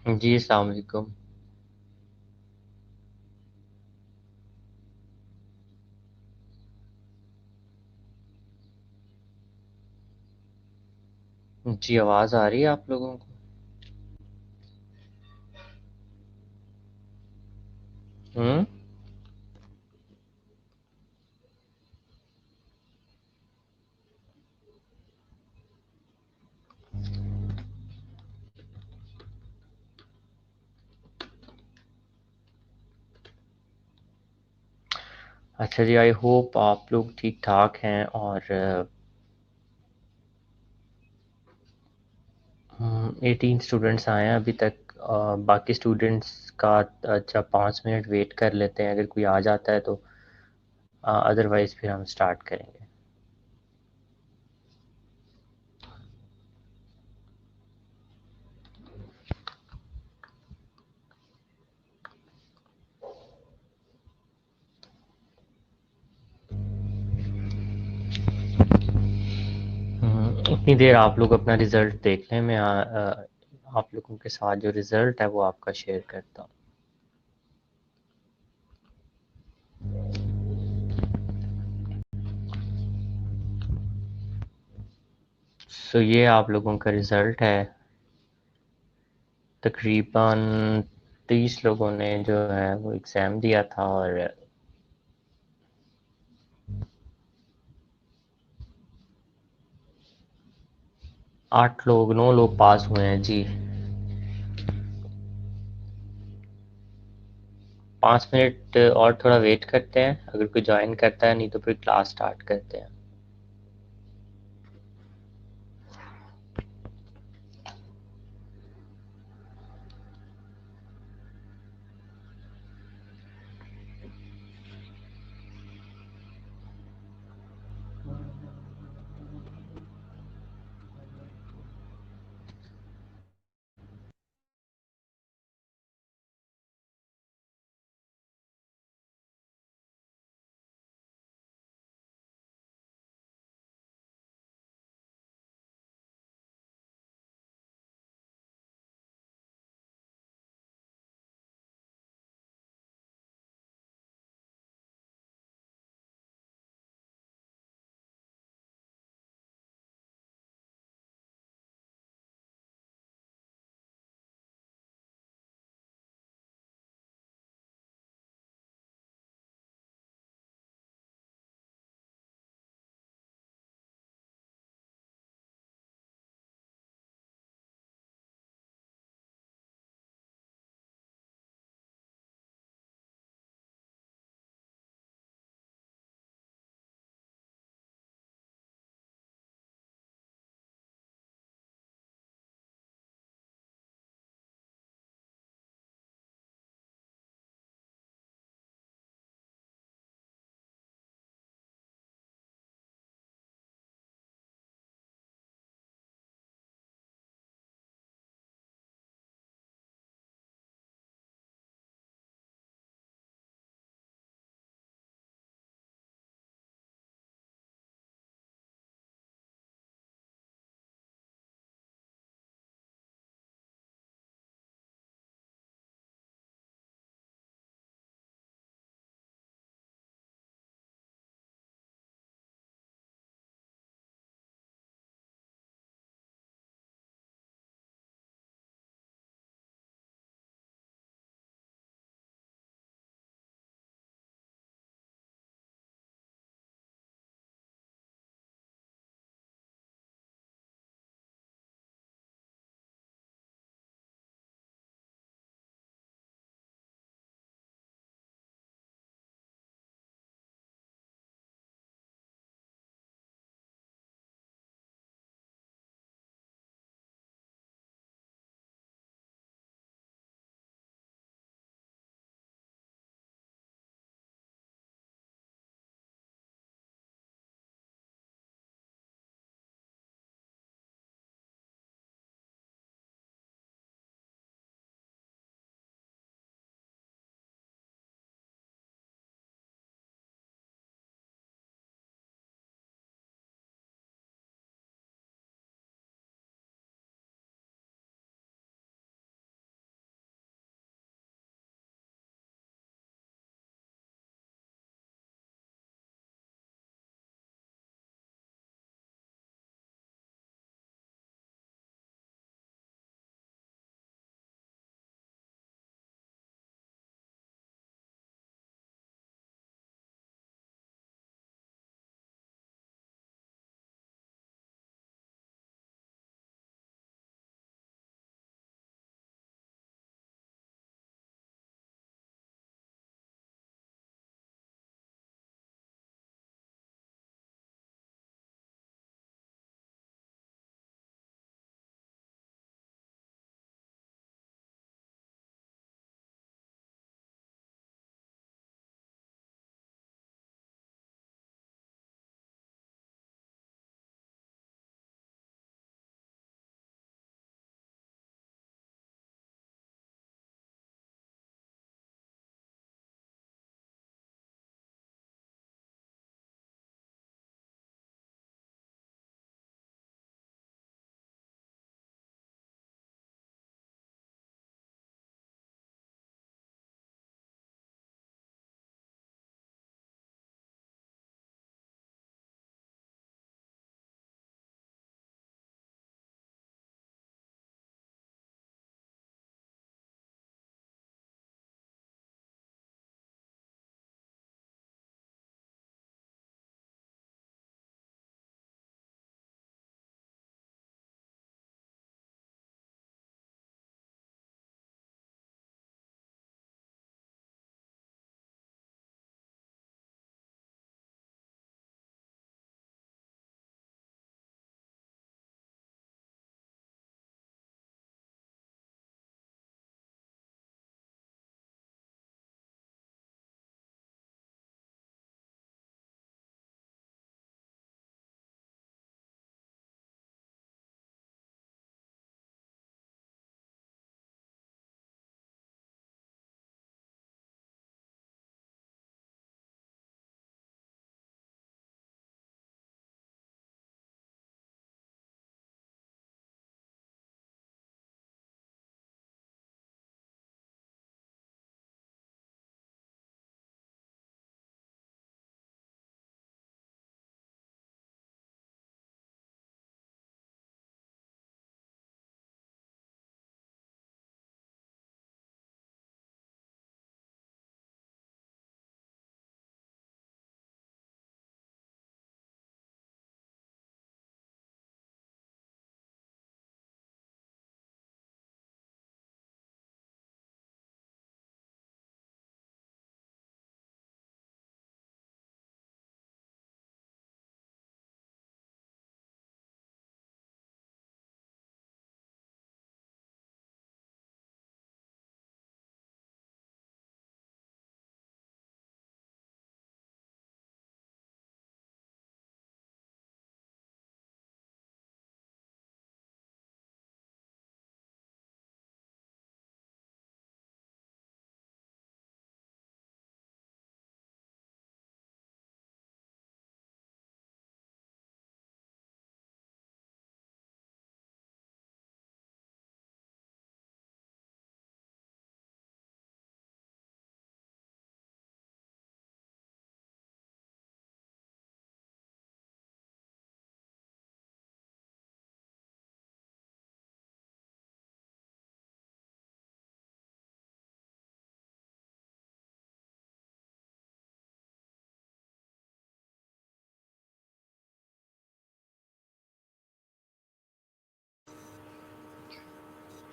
जी, अस्सलाम वालेकुम। जी, आवाज़ आ रही है आप लोगों को? हुँ? अच्छा जी, आई होप आप लोग ठीक-ठाक हैं और 18 स्टूडेंट्स आए हैं अभी तक। बाकी स्टूडेंट्स का अच्छा 5 मिनट वेट कर लेते हैं, अगर कोई आ जाता है तो अदरवाइज़ फिर हम स्टार्ट करेंगे। उतनी देर आप लोग अपना रिज़ल्ट देख लें, मैं आप लोगों के साथ जो रिज़ल्ट है वो आपका शेयर करता हूँ। सो ये आप लोगों का रिज़ल्ट है। तकरीबन 30 लोगों ने जो है वो एग्ज़ाम दिया था और 8 लोग 9 लोग पास हुए हैं जी। 5 मिनट और थोड़ा वेट करते हैं, अगर कोई ज्वाइन करता है, नहीं तो फिर क्लास स्टार्ट करते हैं।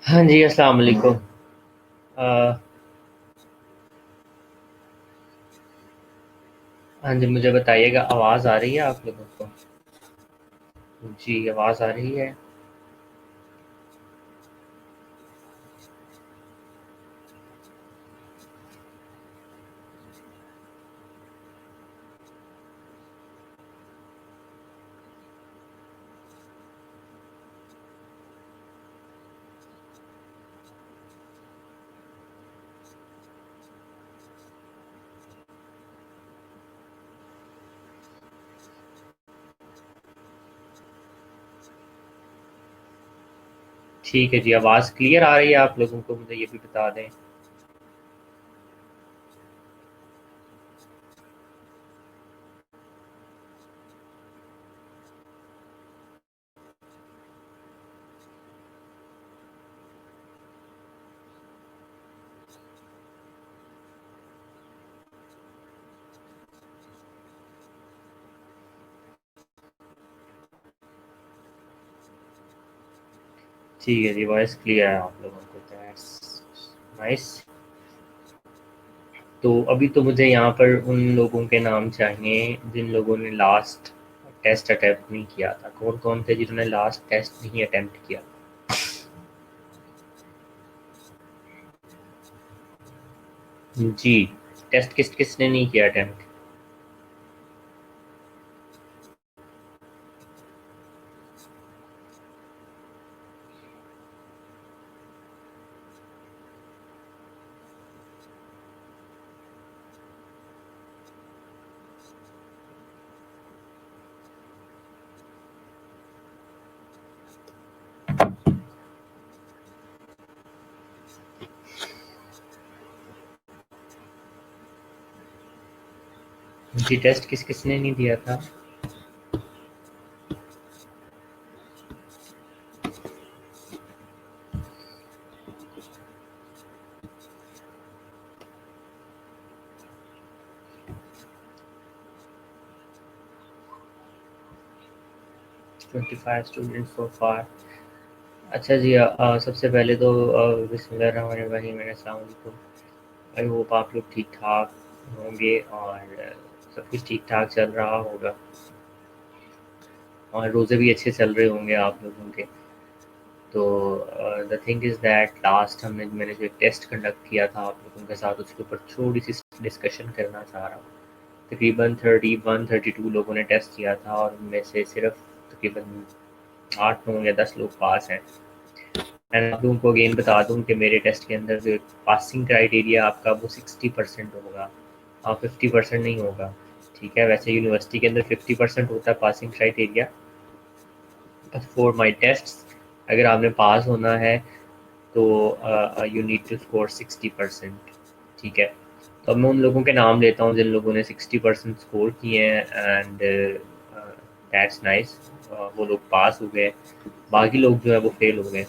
हाँ जी, अस्सलाम वालेकुम। हाँ जी, मुझे बताइएगा, आवाज़ आ रही है आप लोगों को? जी, आवाज़ आ रही है। ठीक है जी, आवाज़ क्लियर आ रही है आप लोगों को? मुझे ये भी बता दें। ठीक है जी, वॉइस क्लियर है आप लोगों को। That's nice. तो अभी तो मुझे यहाँ पर उन लोगों के नाम चाहिए जिन लोगों ने लास्ट टेस्ट अटेम्प्ट नहीं किया था। कौन-कौन थे जिन्होंने लास्ट टेस्ट नहीं अटेम्प्ट किया? जी, टेस्ट किसने नहीं किया अटेम्प्ट? जी, टेस्ट किसने नहीं दिया था? 25 स्टूडेंट्स सो फार। अच्छा जी, सबसे पहले तो बिस्मिल्लाहिर्रहमानिर्रहीम, अस्सलाम वालेकुम। आई होप आप लोग ठीक ठाक होंगे और सब कुछ ठीक ठाक चल रहा होगा और रोज़े भी अच्छे चल रहे होंगे आप लोगों के। तो the thing is that last मैंने जो एक टेस्ट कंडक्ट किया था आप लोगों के साथ, उसके ऊपर थोड़ी सी डिस्कशन करना चाह रहा हूँ। तकरीबन 31-32 लोगों ने टेस्ट किया था और उनमें से सिर्फ तकरीबन 8-9 या 10 लोग पास हैं। एंड आप लोगों को अगेन बता दूं कि मेरे टेस्ट के अंदर जो पासिंग क्राइटेरिया आपका वो 60% होगा, 50% नहीं होगा। ठीक है, वैसे यूनिवर्सिटी के अंदर 50% होता है passing criteria, but for my test अगर आपने पास होना है तो यू नीड टू स्कोर 60%। ठीक है, तो अब मैं उन लोगों के नाम लेता हूँ जिन लोगों ने 60% स्कोर किए हैं एंड दैट्स नाइस, वो लोग पास हो गए। बाकी लोग जो है वो फेल हो गए।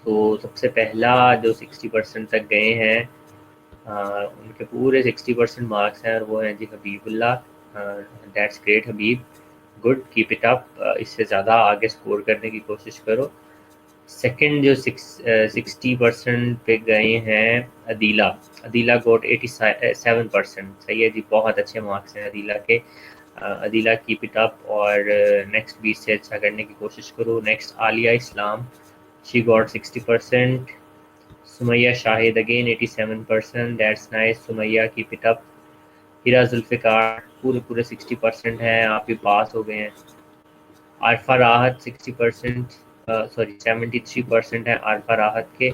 तो सबसे पहला जो 60% तक गए हैं, उनके पूरे 60% मार्क्स हैं और वो हैं जी Habibullah. That's great Habib, good, keep it up. इससे ज़्यादा आगे स्कोर करने की कोशिश करो। सेकंड जो 60% पे गए हैं अदीला। अदीला गोट 87%। सही है जी, बहुत अच्छे मार्क्स हैं अदीला के। अदीला कीप इट अप और नेक्स्ट 20 से अच्छा करने की कोशिश करो। Next Aliya Islam, she got 60%। Sumaiya Shahid again 87%, that's nice Sumaiya, keep it up. Hira Zulfiqar पूरे पूरे 60% हैं, आप भी पास हो गए हैं। आरफा राहत 60%, सॉरी 73% है आरफा राहत के।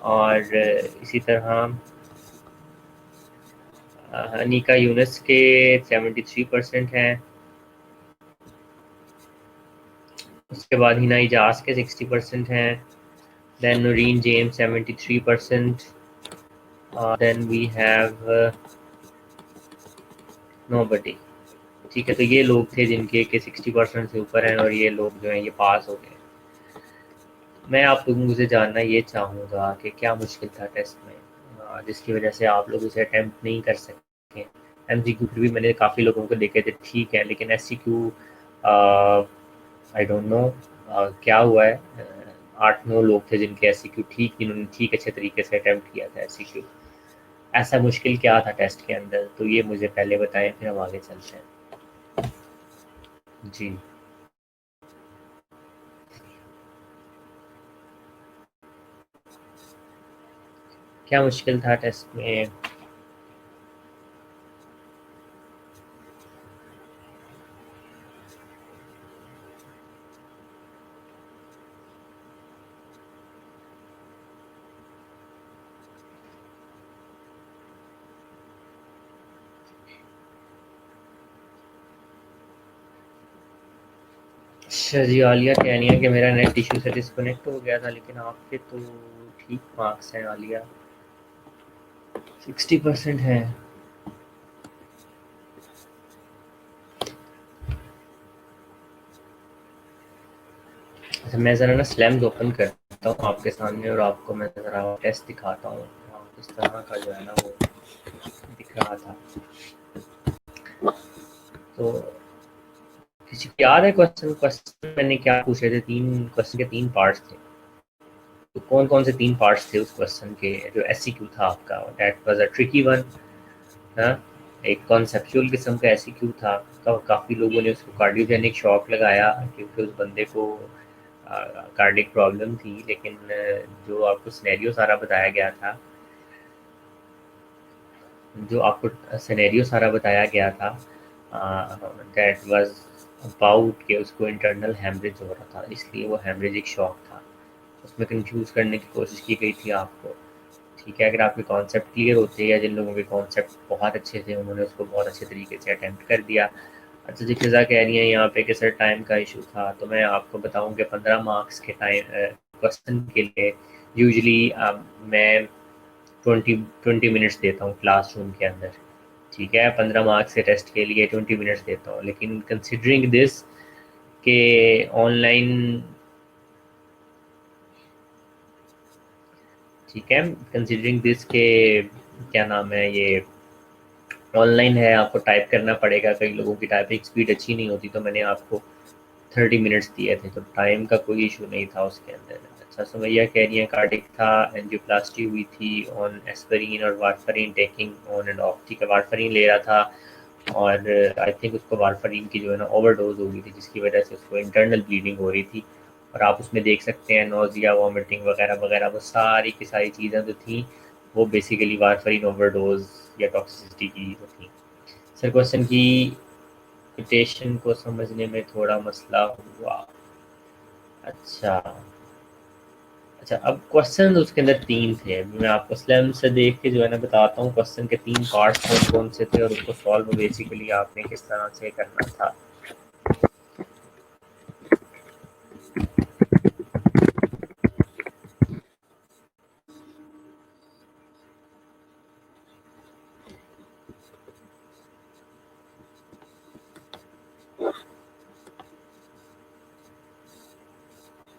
और इसी तरह अनीका यूनस के 73% हैं। उसके बाद हिना इजाज के 60% हैं। Then Noorin James 73%। Then we have nobody. ठीक है, तो ये लोग थे जिनके के 60% से ऊपर हैं और ये लोग जो हैं ये पास हो गए। मैं आप लोगों से जानना ये चाहूँगा कि क्या मुश्किल था टेस्ट में, जिसकी वजह से आप लोग इसे अटेम्प्ट नहीं कर सके? एमसीक्यू भी मैंने काफ़ी लोगों को देखे थे, ठीक है, लेकिन एससीक्यू आई डोंट नो क्या हुआ है। 8-9 लोग थे जिनके एससीक्यू ठीक, जिन्होंने ठीक अच्छे तरीके से अटेम्प्ट किया था एससीक्यू। ऐसा मुश्किल क्या था टेस्ट के अंदर, तो ये मुझे पहले बताएं, फिर हम आगे चलते हैं। जी। क्या मुश्किल था टेस्ट में? अच्छा जी, आलिया कह रही है कि मेरा नेट इशू से डिस्कनेक्ट हो गया था, लेकिन आपके तो ठीक मार्क्स हैं आलिया, 60% है। अच्छा, मैं ज़रा ना स्लैम्स ओपन करता हूँ आपके सामने और आपको मैं ज़रा टेस्ट दिखाता हूँ। इस तरह का जो है ना वो दिख रहा था। तो किसी को याद है क्वेश्चन क्वेश्चन मैंने क्या पूछे थे? 3 क्वेश्चन के 3 पार्ट्स थे। तो कौन-कौन से 3 पार्ट्स थे उस क्वेश्चन के? जो एससीक्यू था आपका, that was a tricky one. हाँ, एक कॉन्सेप्चुअल किस्म का एससीक्यू था। काफ़ी लोगों ने उसको कार्डियोजेनिक शॉक लगाया क्योंकि उस बंदे को कार्डिक प्रॉब्लम थी, लेकिन जो आपको सिनेरियो सारा बताया गया था, जो आपको सिनेरियो सारा बताया गया था, दैट वाज अबाउट कि उसको इंटरनल हैमरेज हो रहा था, इसलिए वो हैमरेजिक शॉक था। उसमें कंफ्यूज करने की कोशिश की गई थी आपको। ठीक है, अगर आपके कॉन्सेप्ट क्लियर होते या जिन लोगों के कॉन्सेप्ट बहुत अच्छे थे उन्होंने उसको बहुत अच्छे तरीके से अटेम्प्ट कर दिया। अच्छा जी, फिज़ा कह रही है यहाँ पे कि सर टाइम का इशू था, तो मैं आपको बताऊँ कि 15 मार्क्स के टाइम क्वेश्चन के लिए यूजुअली मैं 20 मिनट्स देता हूँ क्लासरूम के अंदर। ठीक है, 15 मार्क्स के टेस्ट के लिए 20 मिनट्स देता हूँ, लेकिन कंसिडरिंग दिस के ऑनलाइन, ठीक है, कंसिडरिंग दिस के क्या नाम है ये, ऑनलाइन है, आपको टाइप करना पड़ेगा, कई लोगों की टाइपिंग स्पीड अच्छी नहीं होती, तो मैंने आपको 30 मिनट्स दिए थे, तो टाइम का कोई इशू नहीं था उसके अंदर। अच्छा, सुमैया कह रही है कार्डिक था, एंजियोप्लास्टी हुई थी ऑन एस्पिरिन और वारफरीन टेकिंग ऑन एंड ऑफ। ठीक है, वारफरीन ले रहा था और आई थिंक उसको वारफरीन की जो है ना ओवरडोज हो गई थी, जिसकी वजह से उसको इंटरनल ब्लीडिंग हो रही थी। और आप उसमें देख सकते हैं नोजिया, वॉमिटिंग वगैरह वगैरह, वो सारी की सारी चीज़ें जो थी वो बेसिकली वारफरीन ओवरडोज या टॉक्सिसिटी की वो थी। सर क्वेश्चन की इक्वेशन को समझने में थोड़ा मसला हुआ। अच्छा, अच्छा, अब क्वेश्चन उसके अंदर 3 थे। मैं आपको स्लैम से देख के जो है ना बताता हूँ क्वेश्चन के 3 पार्ट्स कौन-कौन से थे और उसको सॉल्व बेसिकली आपने किस तरह से करना था।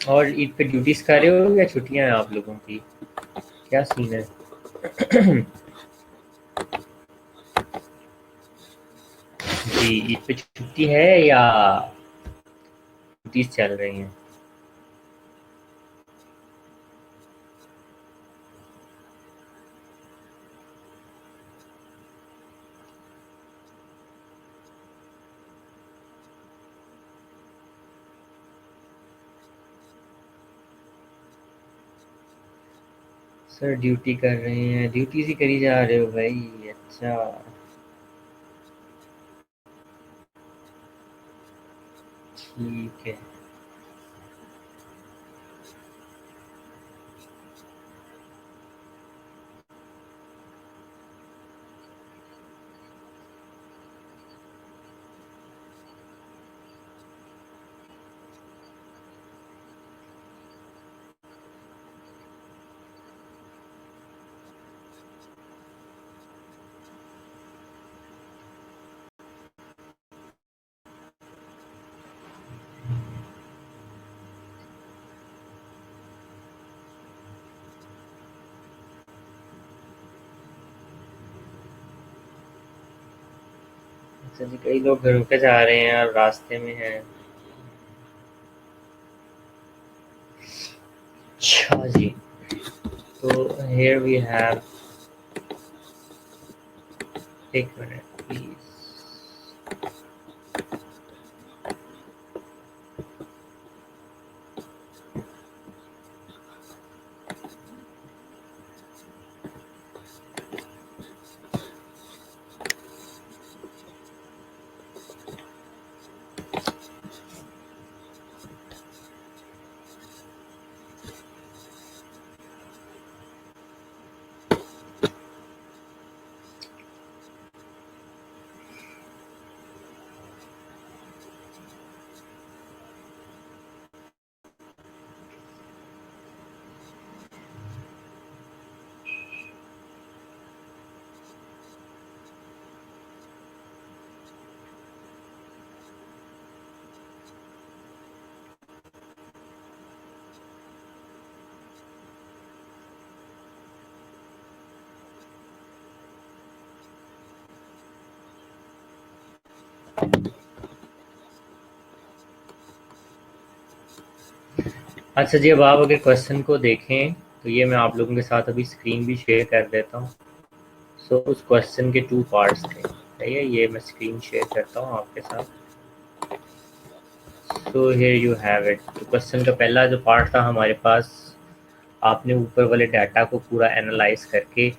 और ईद पे ड्यूटीज़ कर रहे हो या छुट्टियाँ हैं आप लोगों की? क्या सीन है? जी, ईद पे छुट्टी है या ड्यूटीज़ चल रही हैं? सर ड्यूटी कर रहे हैं, ड्यूटीज़ ही करी जा रहे हो भाई, अच्छा। ठीक है। अच्छा जी, कई लोग घर पे जा रहे हैं और रास्ते में हैं। अच्छा जी, तो here we have, एक मिनट प्लीज। अच्छा जी, अब आप अगर क्वेश्चन को देखें तो ये मैं आप लोगों के साथ अभी स्क्रीन भी शेयर कर देता हूँ। सो उस क्वेश्चन के 2 पार्ट्स थे, सही है? ये मैं स्क्रीन शेयर करता हूँ आपके साथ। So here you have it. तो क्वेश्चन का पहला जो पार्ट था हमारे पास, आपने ऊपर वाले डाटा को पूरा एनालाइज करके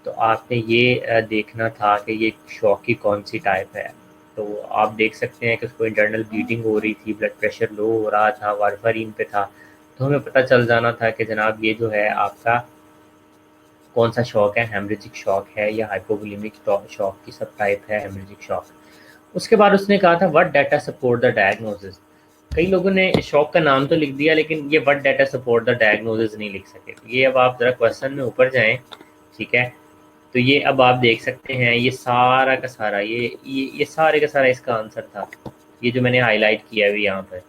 तो आपने ये देखना था कि ये शॉक की कौन सी टाइप है। तो आप देख सकते हैं कि उसको इंटरनल ब्लीडिंग हो रही थी, ब्लड प्रेशर लो हो रहा था, वारफरीन पे था। तो हमें पता चल जाना था कि जनाब ये जो है आपका कौन सा शॉक है, हेमरेजिक शॉक है या हाइपोवोलेमिक शॉक की सब टाइप है, हेमरेजिक शॉक। उसके बाद उसने कहा था what data support the diagnosis. कई लोगों ने शॉक का नाम तो लिख दिया लेकिन ये what data support the diagnosis नहीं लिख सके। तो ये अब आप ज़रा क्वेश्चन में ऊपर जाएं, ठीक है? तो ये अब आप देख सकते हैं, ये सारा का सारा ये सारे का सारा इसका आंसर था। ये जो मैंने हाईलाइट किया है यहाँ पर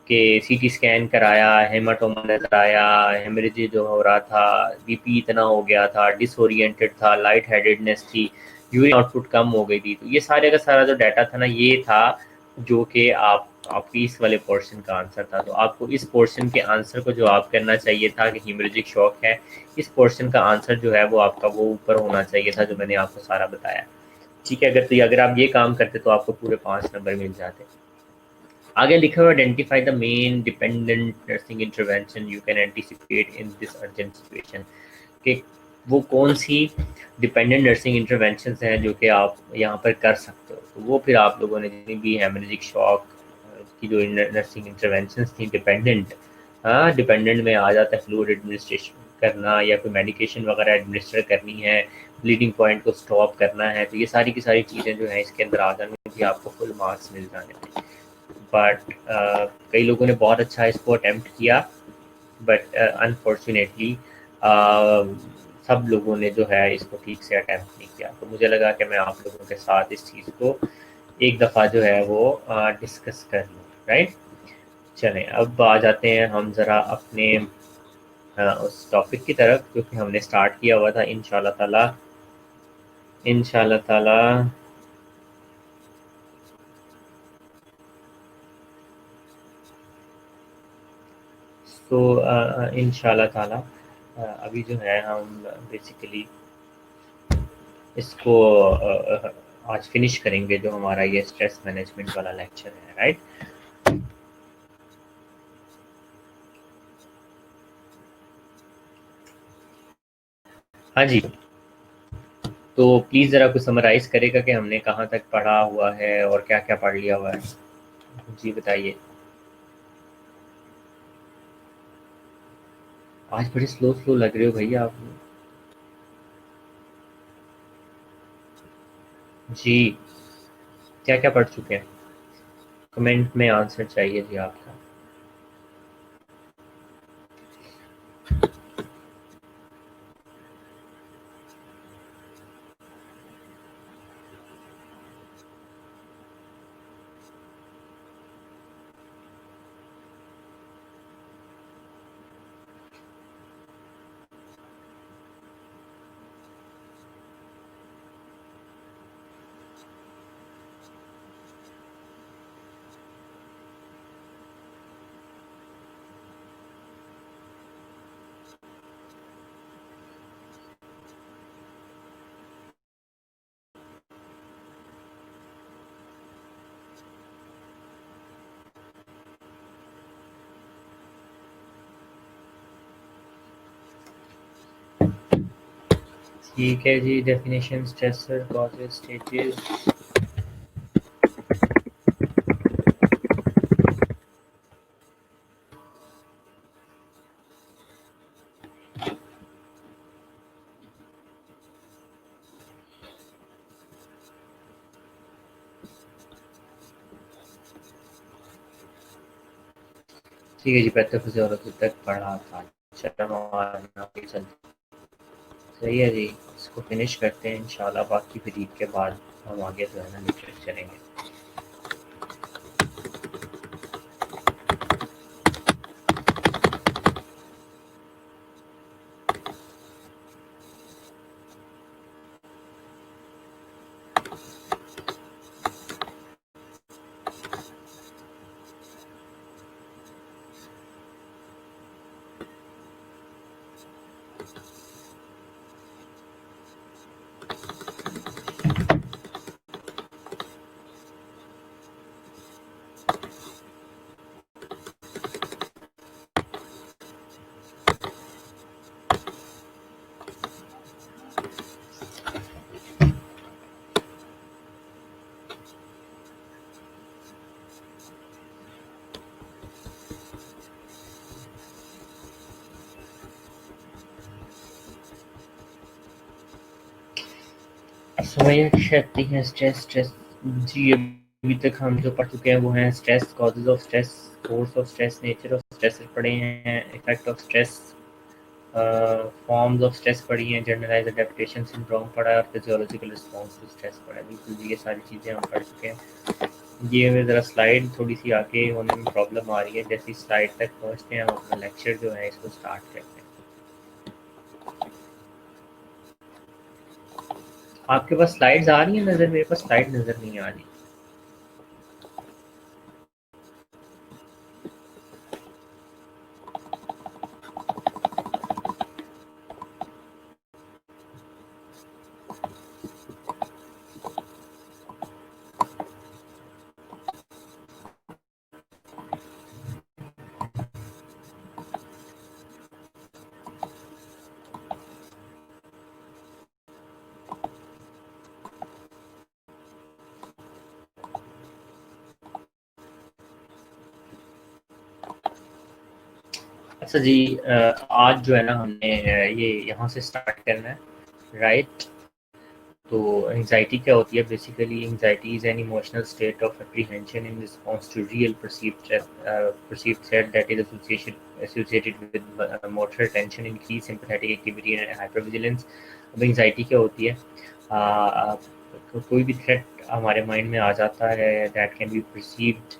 कि सीटी स्कैन कराया, हेमाटोमा नजर आया, हेमरेज जो हो रहा था, बीपी इतना हो गया था, डिसोरिएंटेड था, लाइट हेडेडनेस थी, यूरिन आउटपुट कम हो गई थी। तो ये सारे का सारा जो डाटा था ना, ये था जो कि आपकी इस वाले पोर्शन का आंसर था। तो आपको इस पोर्शन के आंसर को जवाब करना चाहिए था कि हेमरेजिक शॉक है। इस पोर्शन का आंसर जो है वो आपका वो ऊपर होना चाहिए था जो मैंने आपको सारा बताया। ठीक है? अगर आप ये काम करते तो आपको पूरे 5 नंबर मिल जाते। आगे लिखा हुआ identify the main dependent nursing intervention you can anticipate in this urgent situation. कि वो कौन सी डिपेंडेंट नर्सिंग इंटरवेंशन हैं जो कि आप यहाँ पर कर सकते हो। तो वो फिर आप लोगों ने जितनी भी हेमरेजिक शॉक की जो नर्सिंग इंटरवेंशन थी डिपेंडेंट, हाँ डिपेंडेंट में आ जाता है फ्लूइड एडमिनिस्ट्रेशन करना या कोई मेडिकेशन वगैरह एडमिनिस्टर करनी है, ब्लीडिंग पॉइंट को स्टॉप करना है। तो ये सारी की सारी चीज़ें जो हैं इसके अंदर आ जाने भी आपको फुल मार्क्स मिल जाने थे। बट कई लोगों ने बहुत अच्छा इसको अटेम्प्ट किया, बट अनफॉर्चुनेटली सब लोगों ने जो है इसको ठीक से अटेम्प्ट नहीं किया। तो मुझे लगा कि मैं आप लोगों के साथ इस चीज़ को एक दफ़ा जो है वो डिस्कस कर लूँ, राइट? चलें, अब आ जाते हैं हम ज़रा अपने उस टॉपिक की तरफ जो कि हमने स्टार्ट किया हुआ था। इंशाल्लाह ताला तो इंशाल्लाह ताला अभी जो है हम बेसिकली इसको आज फिनिश करेंगे जो हमारा ये स्ट्रेस मैनेजमेंट वाला लेक्चर है, राइट? हाँ जी, तो प्लीज़ ज़रा कुछ समराइज़ करेगा कि हमने कहाँ तक पढ़ा हुआ है और क्या-क्या पढ़ लिया हुआ है? जी बताइए। आज बड़े स्लो स्लो लग रहे हो भैया आप। जी, क्या-क्या पढ़ चुके हैं? कमेंट में आंसर चाहिए जी आपका। ठीक है जी, डेफिनेशन स्ट्रेसर कॉजेज स्टेजेस। ठीक है जी, पैथोफिजियोलॉजी तक पढ़ा था। चलो सही है जी, इसको फिनिश करते हैं इंशाल्लाह। बाकी फिर ईद के बाद हम आगे जो है ना लिटरेचर चलेंगे। समझ सकती हैं स्ट्रेस स्ट्रेस जी। अभी तक हम जो पढ़ चुके हैं वो हैं stress, causes of stress, source of stress, nature of stress पढ़े हैं, effect of stress, forms of stress पढ़ी हैं, जनरलाइज अडेप्टेशन सिंड्रोम पढ़ा है और फिजियोलॉजिकल रिस्पॉन्स टू स्ट्रेस पढ़ा है। बिल्कुल ये सारी चीज़ें हम पढ़ चुके हैं। ये हमें ज़रा स्लाइड थोड़ी सी आगे होने में प्रॉब्लम आ रही है। जैसी स्लाइड तक पहुँचते हैं हम अपना लेक्चर जो है इसको स्टार्ट करते हैं। आपके पास स्लाइड्स आ रही हैं नज़र? मेरे पास स्लाइड नज़र नहीं आ रही। अच्छा जी, आज जो है ना हमने ये यहाँ से स्टार्ट करना है, राइट? तो एंग्जाइटी क्या होती है? Basically anxiety is an emotional state of apprehension in response to real perceived threat that is associated with motor tension, increased sympathetic activity and hypervigilance। अब एंग्जाइटी क्या होती है? कोई भी थ्रेट हमारे माइंड में आ जाता है दैट कैन बी परसीव्ड,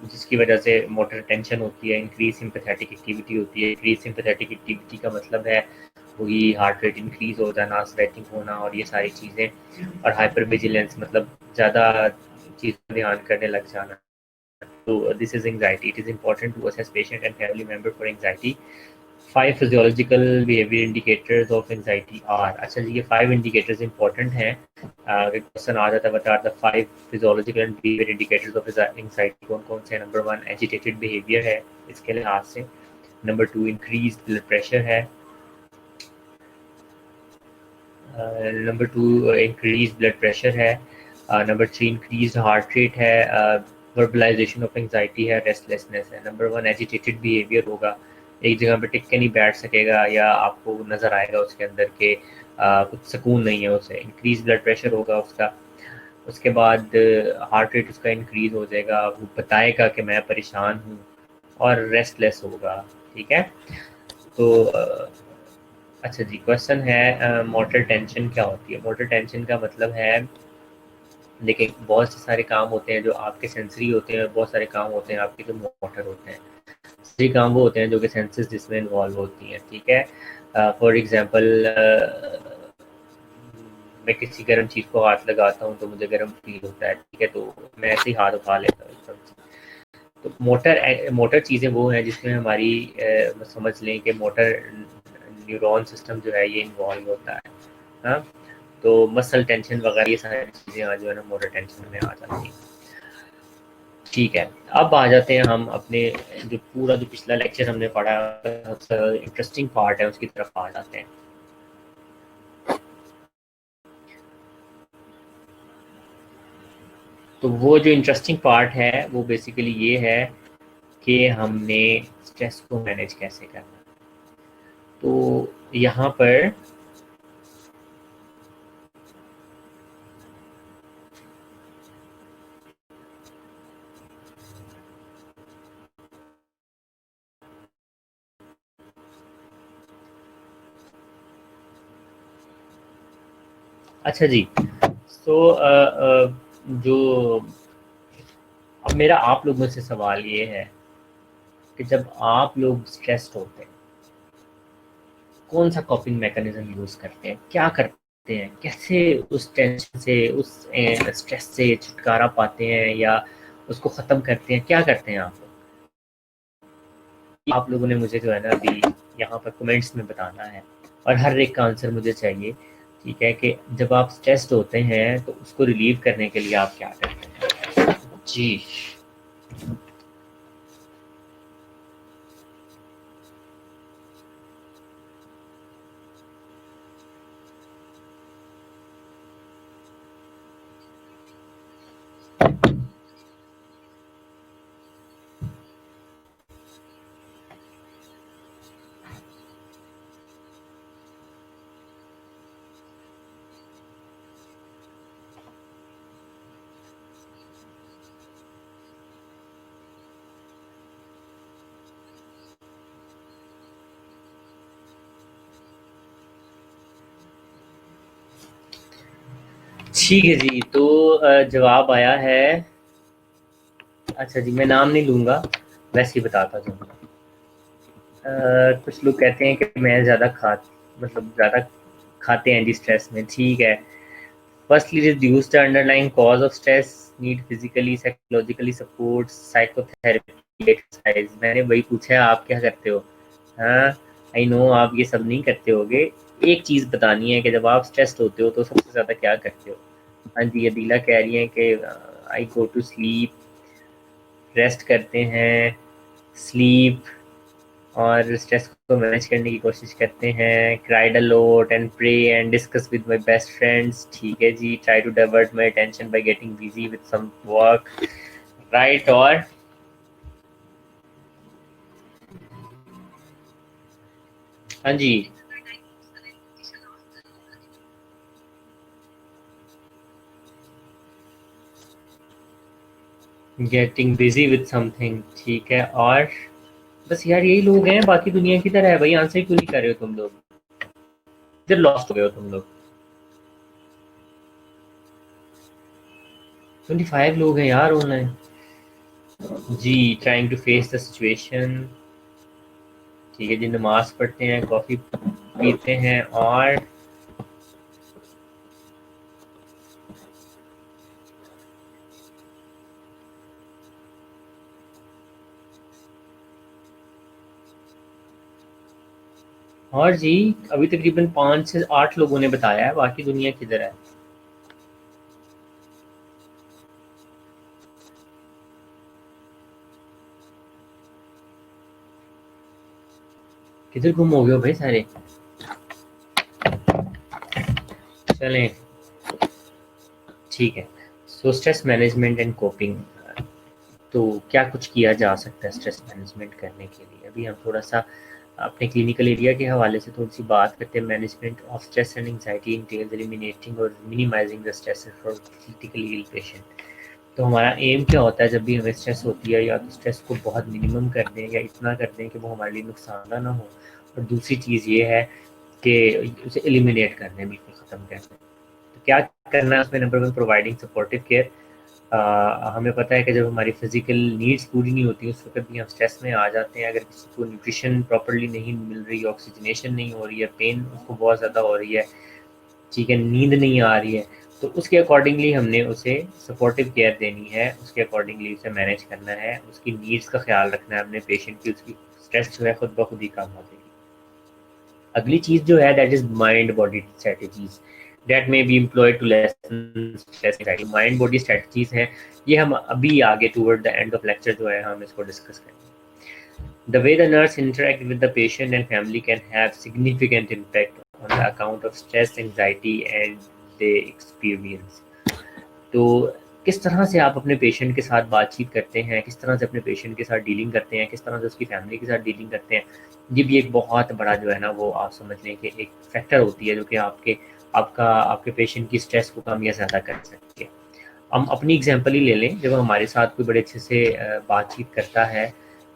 जिसकी वजह से मोटर टेंशन होती है, इंक्रीज सिंपैथेटिक एक्टिविटी होती है। इंक्रीज सिंपैथेटिक एक्टिविटी का मतलब है वही हार्ट रेट इंक्रीज हो जाना, स्वेटिंग होना और ये सारी चीज़ें। और हाइपर विजिलेंस मतलब ज़्यादा चीज़ ध्यान करने लग जाना। तो this is anxiety. It is important to assess patient and family member for anxiety. 5 physiological behaviour indicators of anxiety are. अच्छा जी, ये 5 इंडिकेटर्स इंपॉर्टेंट हैं। क्वेश्चन आ जाता है, बता the 5 physiological and behaviour indicators of anxiety कौन कौन से हैं? नंबर 1 एजिटेटेड बिहेवियर है इसके लिहाज से। नंबर 2 इंक्रीज ब्लड प्रेशर है। नंबर 2 इंक्रीज ब्लड प्रेशर है। नंबर 3 इंक्रीज हार्ट रेट है। वर्बलाइजेशन ऑफ एंग्जाइटी है, रेस्टलेसनेस है। नंबर 1 एजिटेटेड बिहेवियर होगा, एक जगह पे टिक के नहीं बैठ सकेगा या आपको नज़र आएगा उसके अंदर के कुछ सुकून नहीं है उसे। इंक्रीज ब्लड प्रेशर होगा उसका। उसके बाद हार्ट रेट उसका इंक्रीज हो जाएगा, वो बताएगा कि मैं परेशान हूँ। और रेस्टलेस होगा। ठीक है। तो अच्छा जी, क्वेश्चन है मोटर टेंशन क्या होती है? मोटर टेंशन का मतलब है, देखिए बहुत से सारे काम होते हैं जो आपके सेंसरी होते हैं, बहुत सारे काम होते हैं आपके जो मोटर होते हैं। सेंसरी काम वो होते हैं जो कि सेंसेस जिसमें इन्वॉल्व होती हैं। ठीक है। फॉर एग्जांपल मैं किसी गर्म चीज़ को हाथ लगाता हूँ तो मुझे गर्म फील होता है। ठीक है, तो मैं ऐसे ही हाथ उठा लेता हूँ एकदम से। तो मोटर मोटर चीज़ें वो हैं जिसमें हमारी समझ लें कि मोटर न्यूरॉन सिस्टम जो है ये इन्वॉल्व होता है। हाँ, तो मसल टेंशन वगैरह ये सारी चीज़ें आज जो है ना मोटर टेंशन में आ जाती हैं। ठीक है, अब आ जाते हैं हम अपने जो पूरा जो पिछला लेक्चर हमने पढ़ा सबसे इंटरेस्टिंग पार्ट है उसकी तरफ आ जाते हैं। तो वो जो इंटरेस्टिंग पार्ट है वो बेसिकली ये है कि हमने स्ट्रेस को मैनेज कैसे करना। तो यहाँ पर अच्छा जी, तो जो अब मेरा आप लोगों से सवाल ये है कि जब आप लोग स्ट्रेस्ड होते हैं कौन सा कॉपिंग मैकेनिज्म यूज़ करते हैं, क्या करते हैं, कैसे उस टेंशन से उस स्ट्रेस से छुटकारा पाते हैं या उसको ख़त्म करते हैं, क्या करते हैं आप लोग? आप लोगों ने मुझे जो है ना अभी यहाँ पर कमेंट्स में बताना है और हर एक का आंसर मुझे चाहिए। ठीक है कि जब आप स्ट्रेस्ड होते हैं तो उसको रिलीव करने के लिए आप क्या करते हैं? जी। ठीक है जी, तो जवाब आया है। अच्छा जी, मैं नाम नहीं लूँगा, वैसे ही बताता जाऊँगा। कुछ लोग कहते हैं कि मैं ज़्यादा मतलब ज़्यादा खाते हैं जी स्ट्रेस में। ठीक है, firstly reduce the underlying cause of stress, need physically psychologically support, psychotherapy, exercise. मैंने वही पूछा है, आप क्या करते हो? हाँ, आई नो आप ये सब नहीं करते होगे। एक चीज़ बतानी है कि जब आप स्ट्रेस्ड होते हो तो सबसे ज़्यादा क्या करते हो? हाँ जी, अदीला कह रही हैं कि आई गो टू स्लीप, रेस्ट करते हैं, स्लीप, और स्ट्रेस को मैनेज करने की कोशिश करते हैं, cried a lot and pray and discuss with my best friends. ठीक है जी, try to divert my attention by getting busy with some work, right. और हाँ जी, गेटिंग बिजी विद समथिंग। ठीक है, और बस यार यही लोग हैं, बाकी दुनिया की तरह है भाई। आंसर क्यों नहीं कर रहे हो तुम लोग? इधर लॉस्ट हो गए हो तुम लोग। 25 लोग हैं यार ऑनलाइन। जी, trying to face the situation. ठीक है जी, नमाज पढ़ते हैं, कॉफ़ी पीते हैं, और जी अभी तकरीबन 5 से 8 लोगों ने बताया है, बाकी दुनिया किधर है? किधर गुम हो गए हो भाई सारे? चलें, ठीक है। So stress management and coping, तो क्या कुछ किया जा सकता है स्ट्रेस मैनेजमेंट करने के लिए? अभी हम थोड़ा सा अपने क्लिनिकल एरिया के हवाले से थोड़ी सी बात करते हैं। Management of stress and anxiety entails eliminating और minimising the stress for critically ill patient. तो हमारा एम क्या होता है जब भी हमें स्ट्रेस होती है, या तो स्ट्रेस को बहुत मिनिमम कर दें या इतना कर दें कि वो हमारे लिए नुकसानदा ना हो, और दूसरी चीज़ ये है कि उसे एलिमिनेट कर दें, बिल्कुल ख़त्म कर दें। तो क्या करना है उसमें? Number one, providing supportive care. हमें पता है कि जब हमारी फिजिकल नीड्स पूरी नहीं होती उस वक्त भी हम स्ट्रेस में आ जाते हैं। अगर किसी को न्यूट्रिशन प्रॉपर्ली नहीं मिल रही, ऑक्सीजनेशन नहीं हो रही है, पेन उसको बहुत ज़्यादा हो रही है, ठीक है, नींद नहीं आ रही है, तो उसके अकॉर्डिंगली हमने उसे सपोर्टिव केयर देनी है, उसके अकॉर्डिंगली उसे मैनेज करना है, उसकी नीड्स का ख्याल रखना है अपने पेशेंट की, उसकी स्ट्रेस जो है खुद ब खुद ही कम हो जाएगी। अगली चीज़ जो है that is mind body strategies. that may be employed to lessen stress anxiety. Mind body strategies हैं, ये हम अभी आगे toward the end of lecture जो है हम इसको डिस्कस करेंगे. The way the nurse interact with the patient and family can have significant impact on the account of stress, anxiety and they experience. तो किस तरह से आप अपने पेशेंट के साथ बातचीत करते हैं, किस तरह से अपने पेशेंट के साथ डीलिंग करते हैं, किस तरह से उसकी फैमिली के साथ डीलिंग करते हैं, ये भी एक बहुत बड़ा जो है ना वो आप समझ लें कि एक फैक्टर होती है जो कि आपके पेशेंट की स्ट्रेस को कम या ज़्यादा कर सकती है. हम अपनी एग्जांपल ही ले लें, जब हमारे साथ कोई बड़े अच्छे से बातचीत करता है,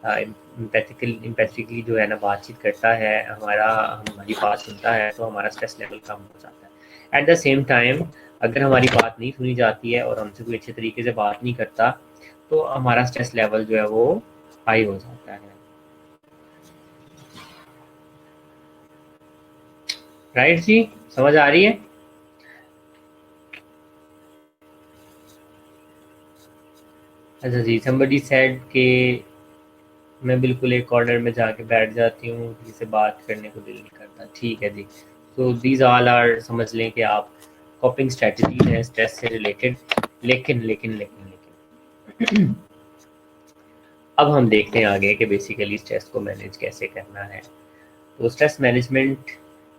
एम्पैथिकली जो है ना बातचीत करता है, हमारी बात सुनता है, तो हमारा स्ट्रेस लेवल कम हो जाता है. एट द सेम टाइम अगर हमारी बात नहीं सुनी जाती है और हमसे कोई अच्छे तरीके से बात नहीं करता, तो हमारा स्ट्रेस लेवल जो है वो हाई हो जाता है. राइट जी, समझ आ रही है? अच्छा जी, somebody said कि मैं बिल्कुल एक कॉर्नर में जाके बैठ जाती हूँ, किसी से बात करने को दिल नहीं करता. ठीक है जी. तो दीज ऑल आर, समझ लें कि आप कॉपिंग स्ट्रेटजीज हैं स्ट्रेस से रिलेटेड. लेकिन लेकिन लेकिन लेकिन अब हम देखते हैं आगे कि बेसिकली स्ट्रेस को मैनेज कैसे करना है. तो स्ट्रेस मैनेजमेंट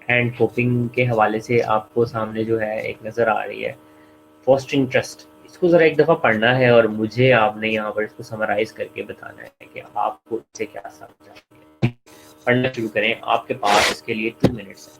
एंड कोपिंग के हवाले से आपको सामने जो है एक नज़र आ रही है, फॉस्टरिंग ट्रस्ट. इसको ज़रा एक दफ़ा पढ़ना है और मुझे आपने यहाँ पर इसको समराइज़ करके बताना है कि आपको इससे क्या समझ आती है. पढ़ना शुरू करें, आपके पास इसके लिए 2 मिनट्स हैं.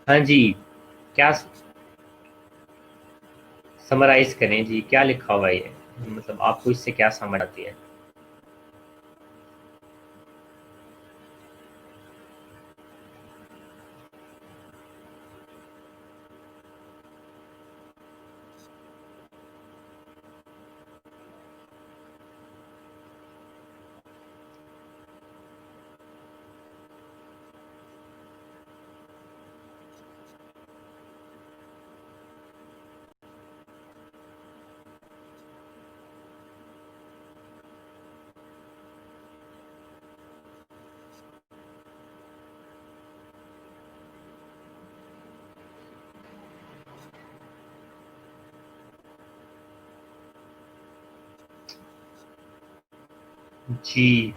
हाँ जी, क्या समराइज़ करें जी, क्या लिखा हुआ है ये, मतलब आपको इससे क्या समझ आती है? जी.